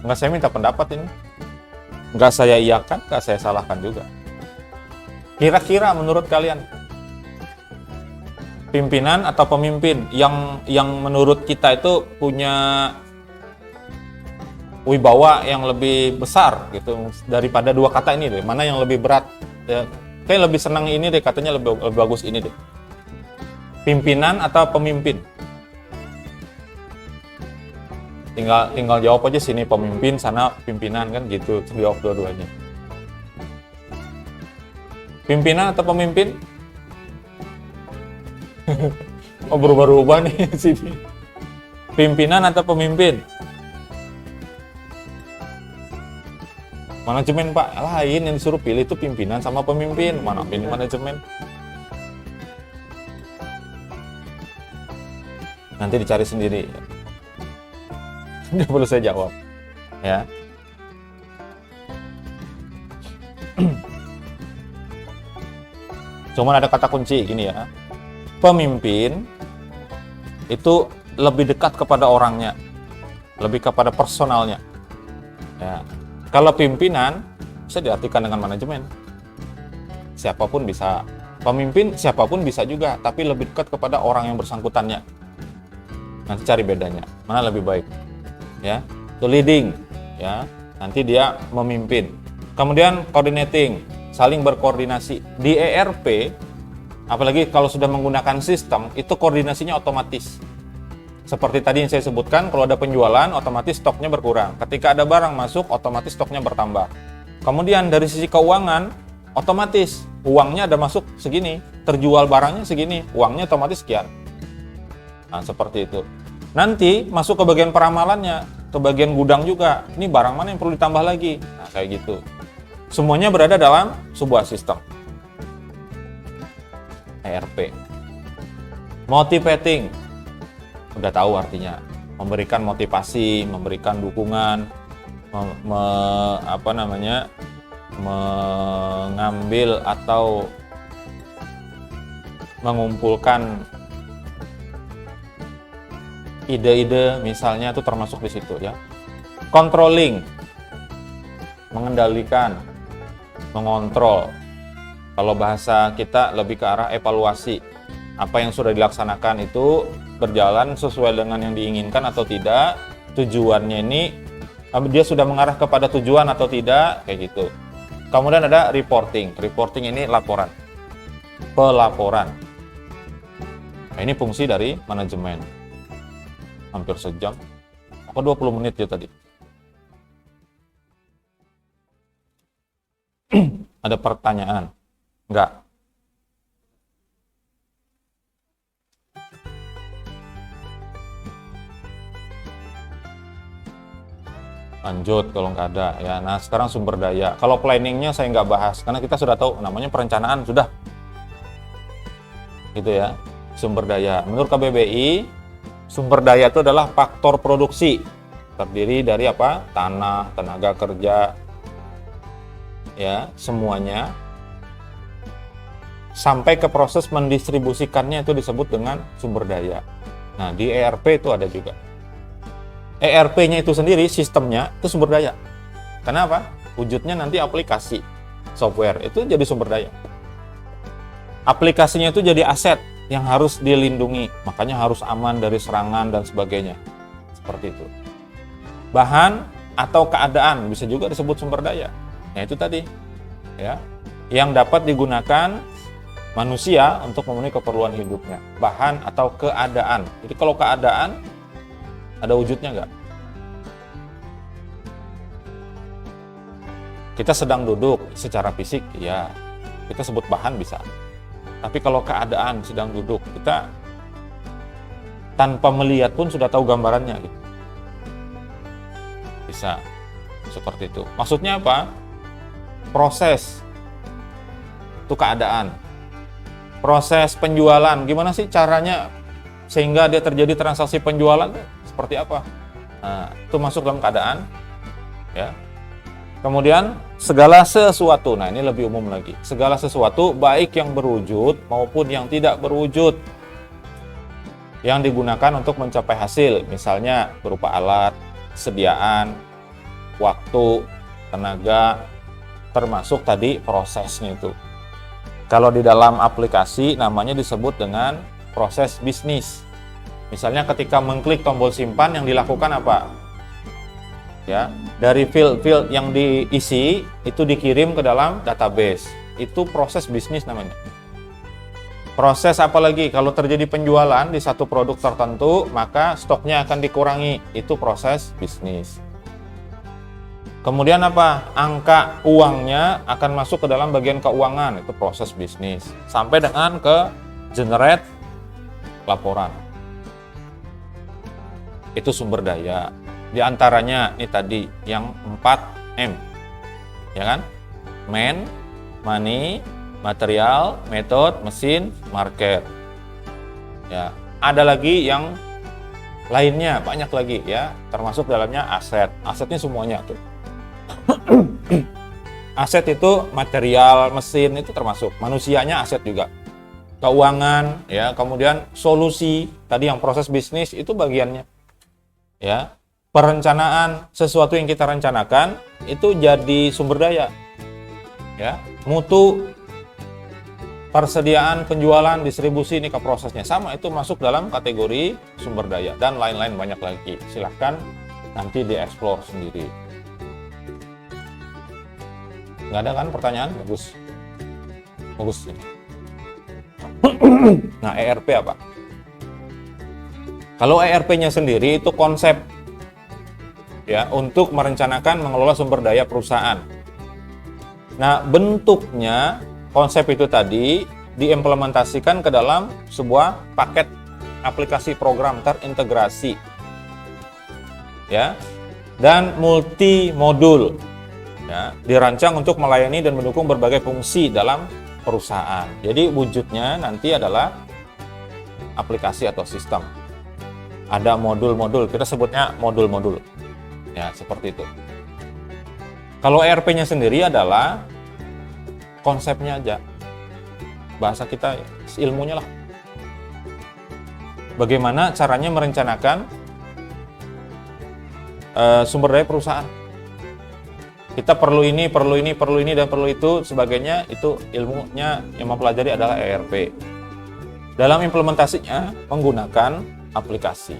Enggak, saya minta pendapat ini. Enggak saya iakan, enggak saya salahkan juga. Kira-kira menurut kalian pimpinan atau pemimpin yang menurut kita itu punya wibawa yang lebih besar gitu daripada dua kata ini deh. Mana yang lebih berat? Ya, kayak lebih senang ini deh, katanya lebih bagus ini deh. Pimpinan atau pemimpin? Tinggal jawab aja, sini pemimpin, sana pimpinan, kan gitu. Jawab dua-duanya. Pimpinan atau pemimpin? Oh, berubah-ubah nih sini. Pimpinan atau pemimpin? Manajemen, Pak. Lain yang disuruh pilih itu pimpinan sama pemimpin. Mana pilih manajemen? Nanti dicari sendiri. Tidak perlu saya jawab. Ya. Cuman ada kata kunci gini ya. Pemimpin itu lebih dekat kepada orangnya, lebih kepada personalnya. Ya. Kalau pimpinan bisa diartikan dengan manajemen. Siapapun bisa. Pemimpin siapapun bisa juga, tapi lebih dekat kepada orang yang bersangkutannya. Nanti cari bedanya. Mana lebih baik? Ya, itu leading, ya. Nanti dia memimpin. Kemudian coordinating, saling berkoordinasi. Di ERP, apalagi kalau sudah menggunakan sistem, itu koordinasinya otomatis. Seperti tadi yang saya sebutkan, kalau ada penjualan, otomatis stoknya berkurang. Ketika ada barang masuk, otomatis stoknya bertambah. Kemudian dari sisi keuangan, otomatis uangnya ada masuk segini, terjual barangnya segini, uangnya otomatis sekian. Nah, seperti itu. Nanti masuk ke bagian peramalannya, ke bagian gudang juga. Ini barang mana yang perlu ditambah lagi? Nah, kayak gitu. Semuanya berada dalam sebuah sistem. ERP. Motivating. Udah tahu artinya. Memberikan motivasi, memberikan dukungan, mengambil atau mengumpulkan ide-ide misalnya, itu termasuk di situ ya. Controlling, mengendalikan, mengontrol. Kalau bahasa kita lebih ke arah evaluasi. Apa yang sudah dilaksanakan itu berjalan sesuai dengan yang diinginkan atau tidak. Tujuannya ini dia sudah mengarah kepada tujuan atau tidak, kayak gitu. Kemudian ada reporting. Reporting ini laporan. Pelaporan. Nah, ini fungsi dari manajemen. Hampir sejam. Apa 20 menit ya tadi? Ada pertanyaan? Enggak. Lanjut kalau nggak ada ya. Nah, sekarang sumber daya. Kalau planningnya saya nggak bahas karena kita sudah tahu namanya perencanaan sudah. Gitu ya. Sumber daya. Menurut KBBI, sumber daya itu adalah faktor produksi. Terdiri dari apa? Tanah, tenaga kerja, ya, semuanya. Sampai ke proses mendistribusikannya itu disebut dengan sumber daya. Nah, di ERP itu ada juga. ERP-nya itu sendiri, sistemnya, itu sumber daya. Kenapa? Wujudnya nanti aplikasi, software, itu jadi sumber daya. Aplikasinya itu jadi aset yang harus dilindungi, makanya harus aman dari serangan dan sebagainya. Seperti itu. Bahan atau keadaan bisa juga disebut sumber daya. Nah, itu tadi ya, yang dapat digunakan manusia untuk memenuhi keperluan hidupnya. Bahan atau keadaan. Jadi kalau keadaan ada wujudnya nggak? Kita sedang duduk secara fisik, ya kita sebut bahan bisa. Tapi kalau keadaan sedang duduk, kita tanpa melihat pun sudah tahu gambarannya gitu. Bisa seperti itu. Maksudnya apa? Proses itu keadaan. Proses penjualan, gimana sih caranya sehingga dia terjadi transaksi penjualan? Seperti apa? Nah, itu masuk dalam keadaan, ya. Kemudian segala sesuatu, nah ini lebih umum lagi. Segala sesuatu baik yang berwujud maupun yang tidak berwujud yang digunakan untuk mencapai hasil, misalnya berupa alat, sediaan, waktu, tenaga, termasuk tadi prosesnya itu. Kalau di dalam aplikasi namanya disebut dengan proses bisnis. Misalnya ketika mengklik tombol simpan yang dilakukan apa? Ya, dari field yang diisi itu dikirim ke dalam database. Itu proses bisnis namanya. Proses apa lagi? Kalau terjadi penjualan di satu produk tertentu, maka stoknya akan dikurangi. Itu proses bisnis. Kemudian apa? Angka uangnya akan masuk ke dalam bagian keuangan. Itu proses bisnis. Sampai dengan ke generate laporan. Itu sumber daya. Di antaranya ini tadi yang 4M, ya kan? Man, money, material, method, mesin, market. Ya, ada lagi yang lainnya, banyak lagi ya, termasuk dalamnya aset. Asetnya semuanya tuh. Aset itu material, mesin itu termasuk, manusianya aset juga. Keuangan, ya, kemudian solusi, tadi yang proses bisnis itu bagiannya. Ya. Perencanaan sesuatu yang kita rencanakan itu jadi sumber daya, ya, mutu, persediaan, penjualan, distribusi, ini ke prosesnya sama, itu masuk dalam kategori sumber daya dan lain-lain banyak lagi. Silahkan nanti dieksplor sendiri. Nggak ada kan pertanyaan? Bagus, bagus. Nah, ERP apa? Kalau ERP-nya sendiri itu konsep, ya, untuk merencanakan mengelola sumber daya perusahaan. Nah, bentuknya konsep itu tadi diimplementasikan ke dalam sebuah paket aplikasi program terintegrasi, ya, dan multimodul, ya, dirancang untuk melayani dan mendukung berbagai fungsi dalam perusahaan. Jadi wujudnya nanti adalah aplikasi atau sistem. Ada modul-modul, kita sebutnya modul-modul. Ya, seperti itu. Kalau ERP-nya sendiri adalah konsepnya aja. Bahasa kita, ilmunya lah. Bagaimana caranya merencanakan sumber daya perusahaan. Kita perlu ini, dan perlu itu, sebagainya, itu ilmunya yang mempelajari adalah ERP. Dalam implementasinya menggunakan aplikasi.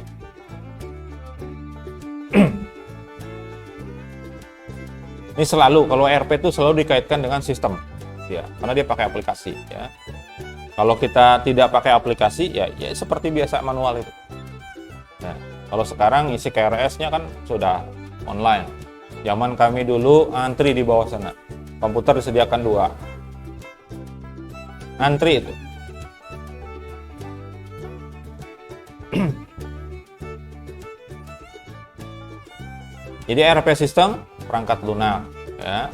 Ini selalu, kalau ERP itu selalu dikaitkan dengan sistem, ya, karena dia pakai aplikasi, ya. Kalau kita tidak pakai aplikasi, ya seperti biasa manual itu. Nah, kalau sekarang isi KRS-nya kan sudah online. Zaman kami dulu antri di bawah sana, komputer disediakan 2, antri itu. Jadi ERP sistem perangkat lunak, ya,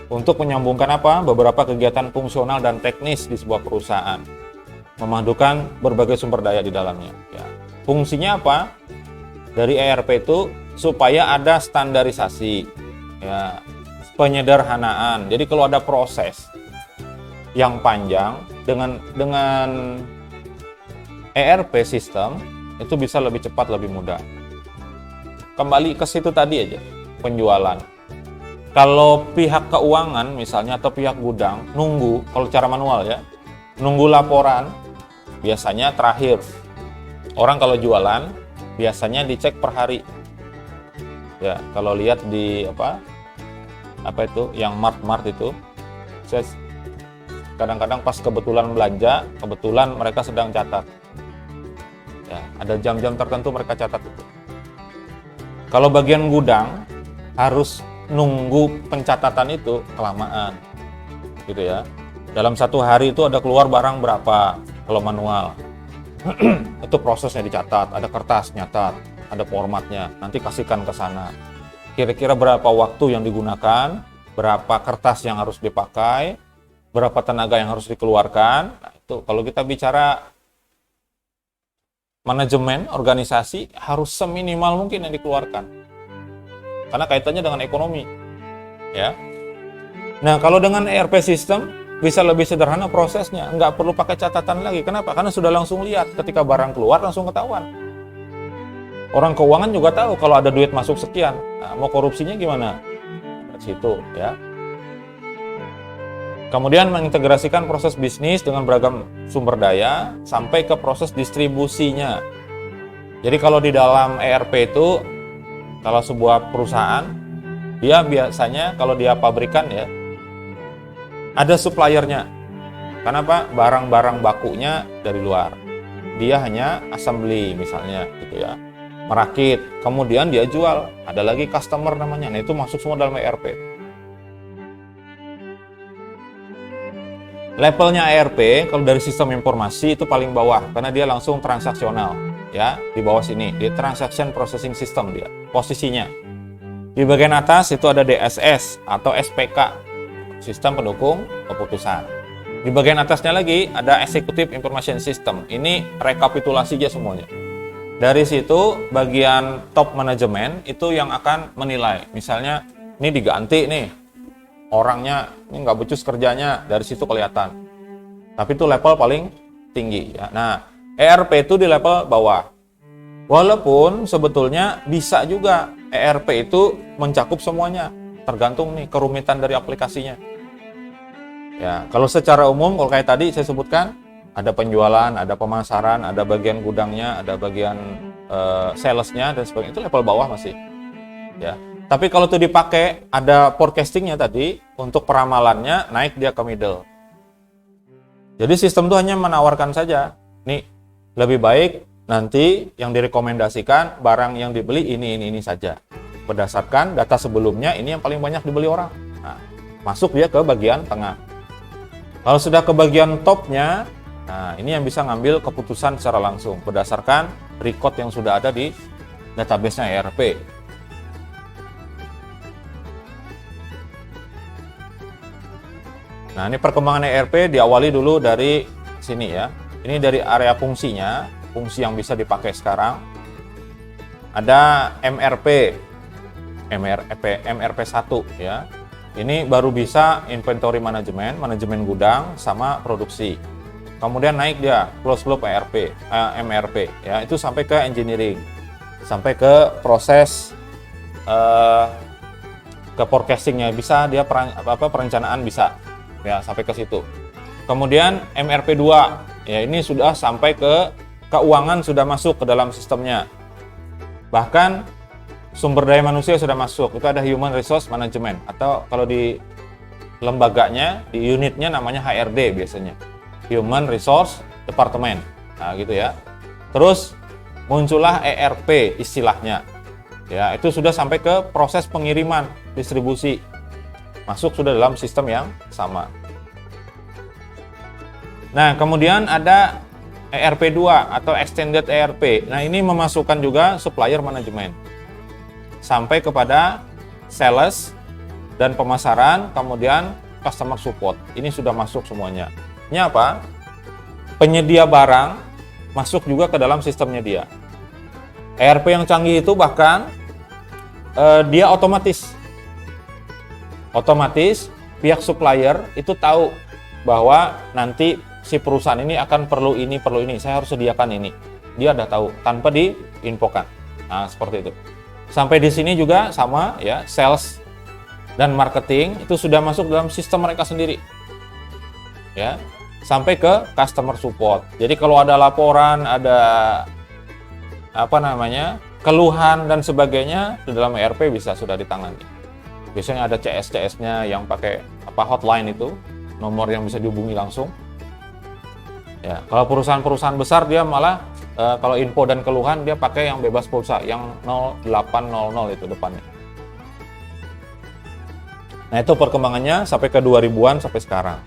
untuk menyambungkan apa? Beberapa kegiatan fungsional dan teknis di sebuah perusahaan, memadukan berbagai sumber daya di dalamnya. Ya. Fungsinya apa? Dari ERP itu supaya ada standarisasi, ya, penyederhanaan. Jadi kalau ada proses yang panjang dengan ERP sistem itu bisa lebih cepat, lebih mudah. Kembali ke situ tadi aja, penjualan. Kalau pihak keuangan misalnya atau pihak gudang nunggu, kalau cara manual ya, nunggu laporan, biasanya terakhir. Orang kalau jualan biasanya dicek per hari. Ya, kalau lihat di apa itu yang mart itu, saya kadang-kadang pas kebetulan belanja, kebetulan mereka sedang catat. Ya, ada jam-jam tertentu mereka catat itu. Kalau bagian gudang harus nunggu pencatatan itu kelamaan, gitu ya. Dalam satu hari itu ada keluar barang berapa kalau manual. Itu prosesnya dicatat, ada kertas nyatat, ada formatnya, nanti kasihkan ke sana. Kira-kira berapa waktu yang digunakan, berapa kertas yang harus dipakai, berapa tenaga yang harus dikeluarkan. Nah, itu kalau kita bicara manajemen organisasi harus seminimal mungkin yang dikeluarkan. Karena kaitannya dengan ekonomi. Ya. Nah, kalau dengan ERP system bisa lebih sederhana prosesnya, nggak perlu pakai catatan lagi. Kenapa? Karena sudah langsung lihat ketika barang keluar langsung ketahuan. Orang keuangan juga tahu kalau ada duit masuk sekian. Nah, mau korupsinya gimana? Dari situ, ya. Kemudian mengintegrasikan proses bisnis dengan beragam sumber daya sampai ke proses distribusinya. Jadi kalau di dalam ERP itu, kalau sebuah perusahaan, dia biasanya kalau dia pabrikan ya, ada suppliernya. Kenapa? Barang-barang bakunya dari luar. Dia hanya assembly misalnya gitu ya. Merakit, kemudian dia jual. Ada lagi customer namanya. Nah, itu masuk semua dalam ERP. Levelnya ERP kalau dari sistem informasi itu paling bawah karena dia langsung transaksional ya, di bawah sini di transaction processing system dia posisinya. Di bagian atas itu ada DSS atau SPK, sistem pendukung keputusan. Di bagian atasnya lagi ada executive information system. Ini rekapitulasi aja semuanya. Dari situ bagian top manajemen itu yang akan menilai. Misalnya ini diganti nih, orangnya ini nggak becus kerjanya, dari situ kelihatan. Tapi itu level paling tinggi ya. Nah, ERP itu di level bawah. Walaupun sebetulnya bisa juga ERP itu mencakup semuanya, tergantung nih kerumitan dari aplikasinya. Ya, kalau secara umum kalau kayak tadi saya sebutkan ada penjualan, ada pemasaran, ada bagian gudangnya, ada bagian salesnya dan sebagainya, itu level bawah masih. Ya. Tapi kalau itu dipakai, ada forecastingnya tadi, untuk peramalannya naik dia ke middle. Jadi sistem itu hanya menawarkan saja, nih lebih baik nanti yang direkomendasikan barang yang dibeli ini saja. Berdasarkan data sebelumnya, ini yang paling banyak dibeli orang. Nah, masuk dia ke bagian tengah. Kalau sudah ke bagian topnya, nah ini yang bisa ngambil keputusan secara langsung berdasarkan record yang sudah ada di database-nya ERP. Nah, ini perkembangan ERP diawali dulu dari sini ya. Ini dari area fungsinya, fungsi yang bisa dipakai sekarang. Ada MRP 1 ya. Ini baru bisa inventory management, manajemen gudang sama produksi. Kemudian naik dia closed loop MRP ya, itu sampai ke engineering. Sampai ke proses ke forecastingnya bisa, dia perencanaan bisa. Ya, sampai ke situ. Kemudian MRP 2, ya ini sudah sampai ke keuangan, sudah masuk ke dalam sistemnya. Bahkan sumber daya manusia sudah masuk. Itu ada Human Resource Management atau kalau di lembaganya, di unitnya namanya HRD biasanya. Human Resource Department. Nah, gitu ya. Terus muncullah ERP istilahnya. Ya, itu sudah sampai ke proses pengiriman, distribusi. Masuk sudah dalam sistem yang sama. Nah, kemudian ada ERP 2 atau Extended ERP. Nah, ini memasukkan juga supplier management. Sampai kepada sales dan pemasaran, kemudian customer support. Ini sudah masuk semuanya. Ini apa? Penyedia barang masuk juga ke dalam sistemnya dia. ERP yang canggih itu bahkan dia otomatis pihak supplier itu tahu bahwa nanti si perusahaan ini akan perlu ini, saya harus sediakan ini. Dia udah tahu tanpa diinfokan. Nah, seperti itu. Sampai di sini juga sama ya, sales dan marketing itu sudah masuk dalam sistem mereka sendiri. Ya, sampai ke customer support. Jadi kalau ada laporan, ada keluhan dan sebagainya di dalam ERP bisa sudah ditangani. Biasanya ada CS-CS-nya yang pakai hotline itu, nomor yang bisa dihubungi langsung. Ya, kalau perusahaan-perusahaan besar dia malah kalau info dan keluhan dia pakai yang bebas pulsa, yang 0800 itu depannya. Nah, itu perkembangannya sampai ke 2000-an sampai sekarang.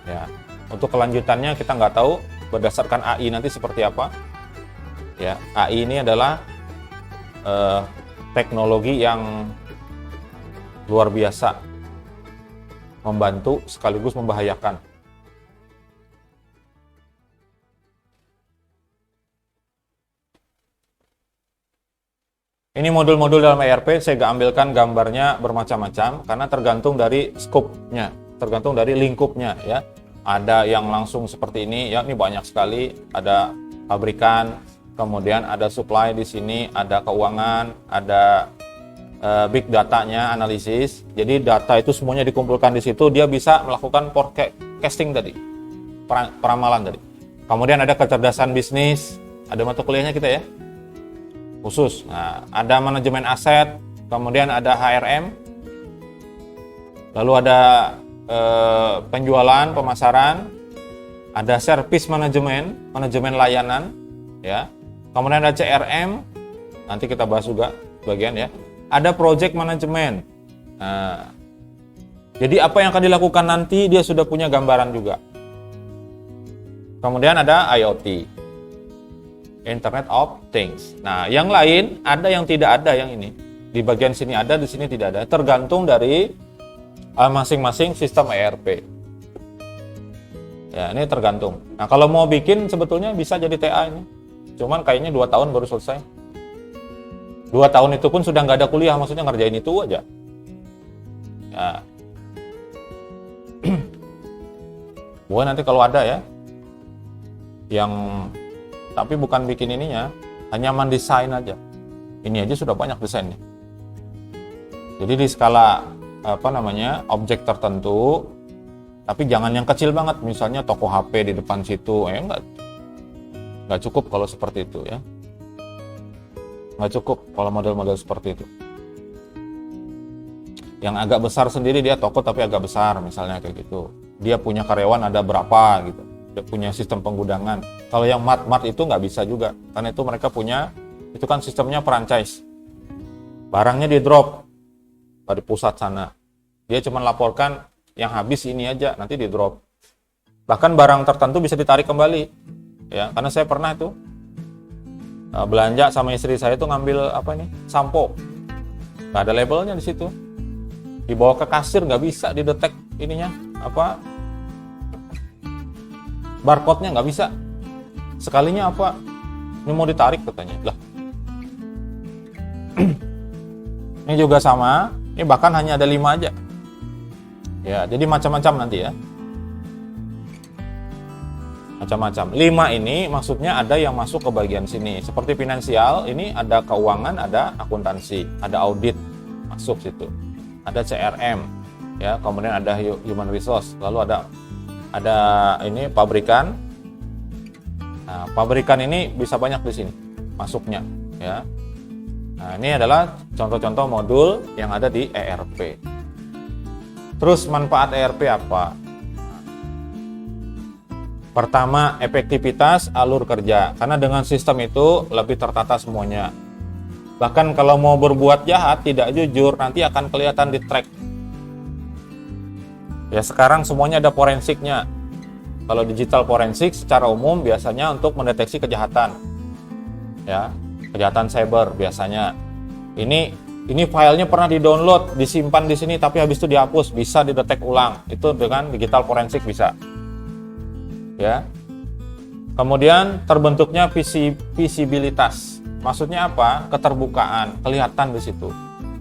Ya, untuk kelanjutannya kita nggak tahu berdasarkan AI nanti seperti apa. Ya, AI ini adalah teknologi yang luar biasa, membantu sekaligus membahayakan. Ini modul-modul dalam ERP, saya ambilkan gambarnya bermacam-macam karena tergantung dari scope-nya, tergantung dari lingkupnya ya. Ada yang langsung seperti ini ya, ini banyak sekali, ada pabrikan, kemudian ada supply di sini, ada keuangan, ada big datanya, analisis. Jadi data itu semuanya dikumpulkan di situ, dia bisa melakukan forecasting tadi, peramalan tadi. Kemudian ada kecerdasan bisnis, ada mata kuliahnya kita ya, khusus. Nah, ada manajemen aset, kemudian ada HRM, lalu ada penjualan, pemasaran, ada service manajemen, manajemen layanan, ya. Kemudian ada CRM, nanti kita bahas juga bagian ya. Ada project management. Nah, jadi apa yang akan dilakukan nanti dia sudah punya gambaran juga. Kemudian ada IoT, Internet of Things. Nah, yang lain ada yang tidak ada, yang ini di bagian sini ada, di sini tidak ada. Tergantung dari masing-masing sistem ERP. Ya, ini tergantung. Nah, kalau mau bikin sebetulnya bisa jadi TA ini. Cuman kayaknya 2 tahun baru selesai. 2 tahun itu pun sudah nggak ada kuliah, maksudnya ngerjain itu aja. Ya. Boleh nanti kalau ada ya, yang tapi bukan bikin ininya, hanya mendesain aja. Ini aja sudah banyak desainnya. Jadi di skala objek tertentu, tapi jangan yang kecil banget, misalnya toko HP di depan situ, nggak cukup kalau seperti itu ya. Nggak cukup kalau model-model seperti itu. Yang agak besar sendiri dia toko tapi agak besar misalnya kayak gitu. Dia punya karyawan ada berapa gitu. Dia punya sistem penggudangan. Kalau yang mart itu nggak bisa juga, karena itu mereka punya, itu kan sistemnya franchise. Barangnya di drop dari pusat sana. Dia cuma laporkan yang habis ini aja, nanti di drop. Bahkan barang tertentu bisa ditarik kembali. Ya, karena saya pernah itu belanja sama istri saya itu ngambil sampo, nggak ada labelnya di situ, dibawa ke kasir nggak bisa didetek ininya barcode-nya nggak bisa, sekalinya ini mau ditarik katanya lah. Ini juga sama, ini bahkan hanya ada 5 aja ya, jadi macam-macam nanti ya, macam-macam. 5 ini maksudnya ada yang masuk ke bagian sini. Seperti finansial, ini ada keuangan, ada akuntansi, ada audit masuk situ. Ada CRM, ya, kemudian ada human resource, lalu ada ini pabrikan. Nah, pabrikan ini bisa banyak di sini masuknya, ya. Nah, ini adalah contoh-contoh modul yang ada di ERP. Terus manfaat ERP apa? Pertama, efektivitas alur kerja, karena dengan sistem itu lebih tertata semuanya. Bahkan kalau mau berbuat jahat, tidak jujur, nanti akan kelihatan di track. Ya, sekarang semuanya ada forensiknya. Kalau digital forensik secara umum biasanya untuk mendeteksi kejahatan. Ya, kejahatan cyber biasanya. Ini filenya pernah di-download, disimpan di sini tapi habis itu dihapus, bisa didetek ulang. Itu dengan digital forensik bisa. Ya, kemudian terbentuknya visibilitas, maksudnya apa? Keterbukaan, kelihatan di situ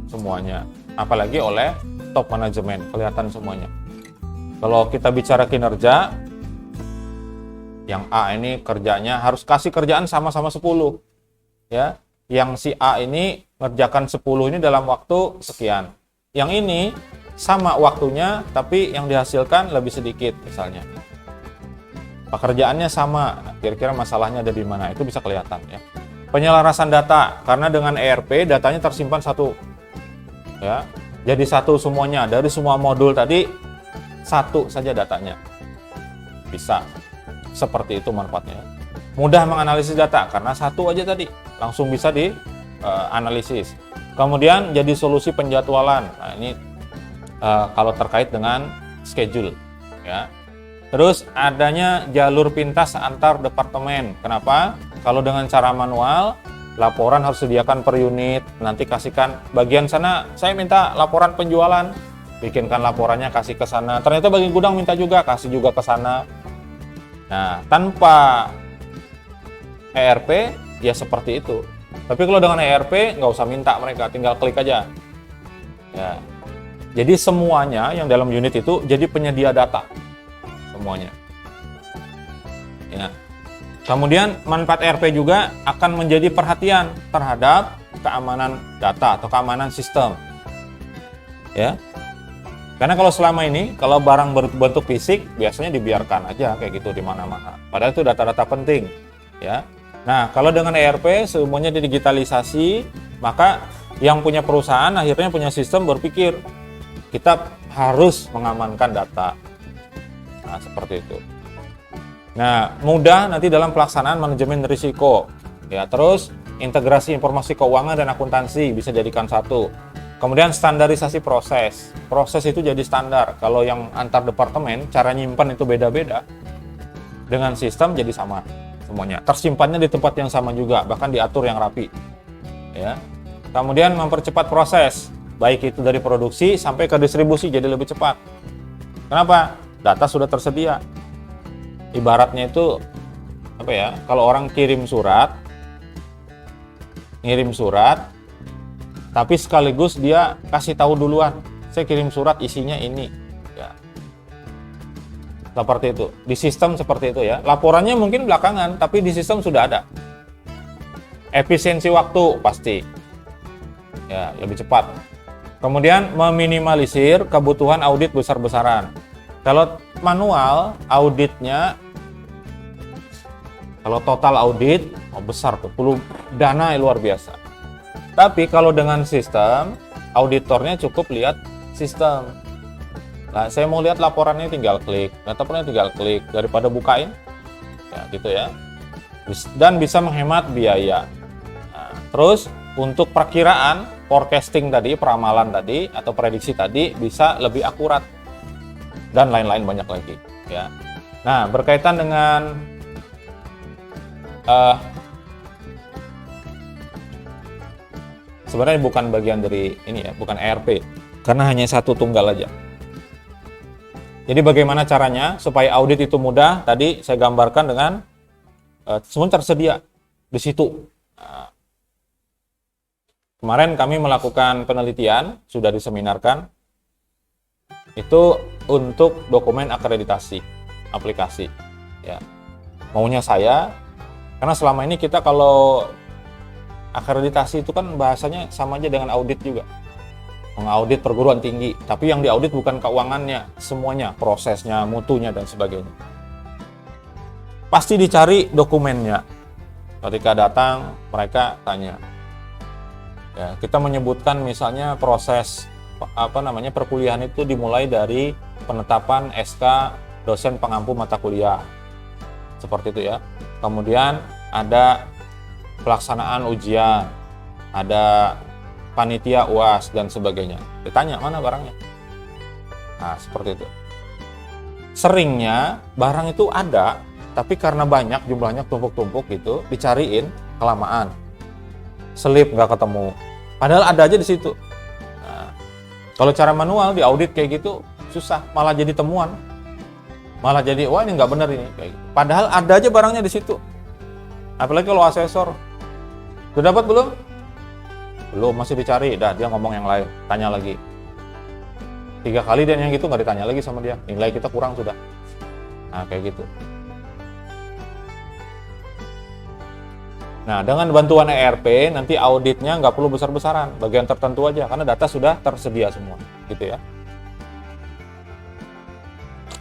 semuanya, apalagi oleh top manajemen, kelihatan semuanya. Kalau kita bicara kinerja, yang A ini kerjanya harus kasih kerjaan sama-sama 10, ya, yang si A ini ngerjakan 10 ini dalam waktu sekian, yang ini sama waktunya tapi yang dihasilkan lebih sedikit misalnya. Pekerjaannya sama, kira-kira masalahnya ada di mana, itu bisa kelihatan ya. Penyelarasan data, karena dengan ERP datanya tersimpan satu, ya, jadi satu semuanya, dari semua modul tadi satu saja datanya, bisa seperti itu manfaatnya. Mudah menganalisis data karena satu aja tadi langsung bisa dianalisis. Kemudian jadi solusi penjadwalan. Nah, ini kalau terkait dengan schedule, ya. Terus adanya jalur pintas antar departemen. Kenapa? Kalau dengan cara manual, laporan harus sediakan per unit, nanti kasihkan bagian sana, saya minta laporan penjualan, bikinkan laporannya kasih ke sana. Ternyata bagian gudang minta juga, kasih juga ke sana. Nah, tanpa ERP ya seperti itu. Tapi kalau dengan ERP nggak usah minta mereka, tinggal klik aja. Ya. Jadi semuanya yang dalam unit itu jadi penyedia data. Semuanya. Ya. Kemudian manfaat ERP juga akan menjadi perhatian terhadap keamanan data atau keamanan sistem. Ya. Karena kalau selama ini kalau barang berbentuk fisik biasanya dibiarkan aja kayak gitu di mana-mana. Padahal itu data-data penting, ya. Nah, kalau dengan ERP semuanya didigitalisasi, maka yang punya perusahaan akhirnya punya sistem berpikir kita harus mengamankan data. Nah, seperti itu. Nah, mudah nanti dalam pelaksanaan manajemen risiko. Ya, terus integrasi informasi keuangan dan akuntansi bisa jadikan satu. Kemudian standarisasi proses. Proses itu jadi standar. Kalau yang antar departemen, cara nyimpan itu beda-beda. Dengan sistem jadi sama semuanya. Tersimpannya di tempat yang sama juga, bahkan diatur yang rapi. Ya. Kemudian mempercepat proses, baik itu dari produksi sampai ke distribusi jadi lebih cepat. Kenapa? Data sudah tersedia. Ibaratnya itu apa ya? Kalau orang ngirim surat, tapi sekaligus dia kasih tahu duluan, saya kirim surat isinya ini. Ya. Seperti itu. Di sistem seperti itu ya. Laporannya mungkin belakangan, tapi di sistem sudah ada. Efisiensi waktu pasti. Ya, lebih cepat. Kemudian meminimalisir kebutuhan audit besar-besaran. Kalau manual auditnya, kalau total audit besar tuh, perlu dana yang luar biasa. Tapi kalau dengan sistem, auditornya cukup lihat sistem. Nah, saya mau lihat laporannya tinggal klik, laporannya tinggal klik daripada bukain, ya gitu ya. Dan bisa menghemat biaya. Nah, terus untuk perkiraan, forecasting tadi, peramalan tadi atau prediksi tadi bisa lebih akurat. Dan lain-lain banyak lagi, ya. Nah, berkaitan dengan sebenarnya bukan bagian dari ini ya, bukan ERP, karena hanya satu tunggal aja. Jadi bagaimana caranya supaya audit itu mudah? Tadi saya gambarkan dengan semua tersedia di situ. Nah, kemarin kami melakukan penelitian, sudah diseminarkan, itu untuk dokumen akreditasi aplikasi. Ya, maunya saya, karena selama ini kita kalau akreditasi itu kan bahasanya sama aja dengan audit juga. Mengaudit perguruan tinggi, tapi yang diaudit bukan keuangannya, semuanya, prosesnya, mutunya, dan sebagainya. Pasti dicari dokumennya. Ketika datang, mereka tanya. Ya, kita menyebutkan misalnya proses perkuliahan itu dimulai dari penetapan SK dosen pengampu mata kuliah. Seperti itu ya. Kemudian ada pelaksanaan ujian, ada panitia UAS dan sebagainya. Ditanya mana barangnya. Nah, seperti itu. Seringnya barang itu ada, tapi karena banyak jumlahnya tumpuk-tumpuk gitu, dicariin kelamaan. Selip nggak ketemu. Padahal ada aja di situ. Nah, kalau cara manual diaudit kayak gitu susah, malah jadi temuan. Malah jadi wah ini nggak benar ini kayak gitu. Padahal ada aja barangnya di situ. Apalagi kalau asesor. Sudah dapat belum? Belum, masih dicari. Dah, dia ngomong yang lain. Tanya lagi. 3 kali dan yang itu nggak ditanya lagi sama dia. Nilai kita kurang sudah. Nah, kayak gitu. Nah, dengan bantuan ERP, nanti auditnya nggak perlu besar-besaran. Bagian tertentu aja, karena data sudah tersedia semua. Gitu ya.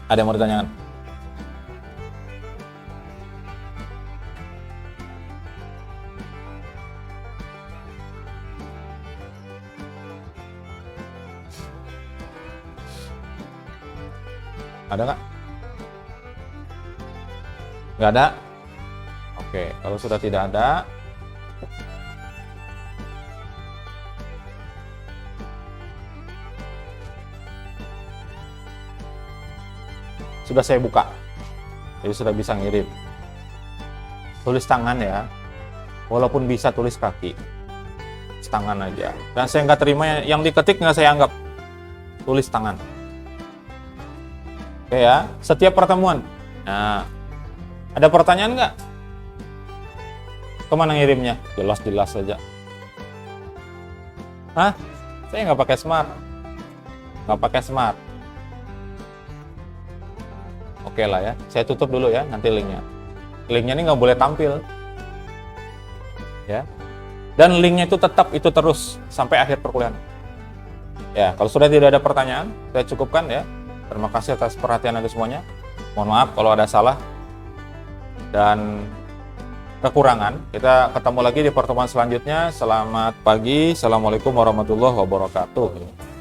Ada yang mau ditanyakan? Ada nggak? Nggak ada? Oke, kalau sudah tidak ada, sudah saya buka. Jadi sudah bisa ngirim. Tulis tangan ya, walaupun bisa tulis kaki, tangan aja. Dan saya nggak terima yang diketik, nggak saya anggap, tulis tangan. Oke ya, setiap pertemuan. Nah, ada pertanyaan nggak? Kemana ngirimnya? Jelas-jelas saja. Hah? Saya nggak pakai smart. Nggak pakai smart. Oke lah ya, saya tutup dulu ya nanti linknya. Linknya ini nggak boleh tampil. Ya. Dan linknya itu tetap itu terus sampai akhir perkuliahan. Ya, kalau sudah tidak ada pertanyaan, saya cukupkan ya. Terima kasih atas perhatian Anda semuanya. Mohon maaf kalau ada salah dan kekurangan. Kita ketemu lagi di pertemuan selanjutnya. Selamat pagi. Assalamualaikum warahmatullahi wabarakatuh.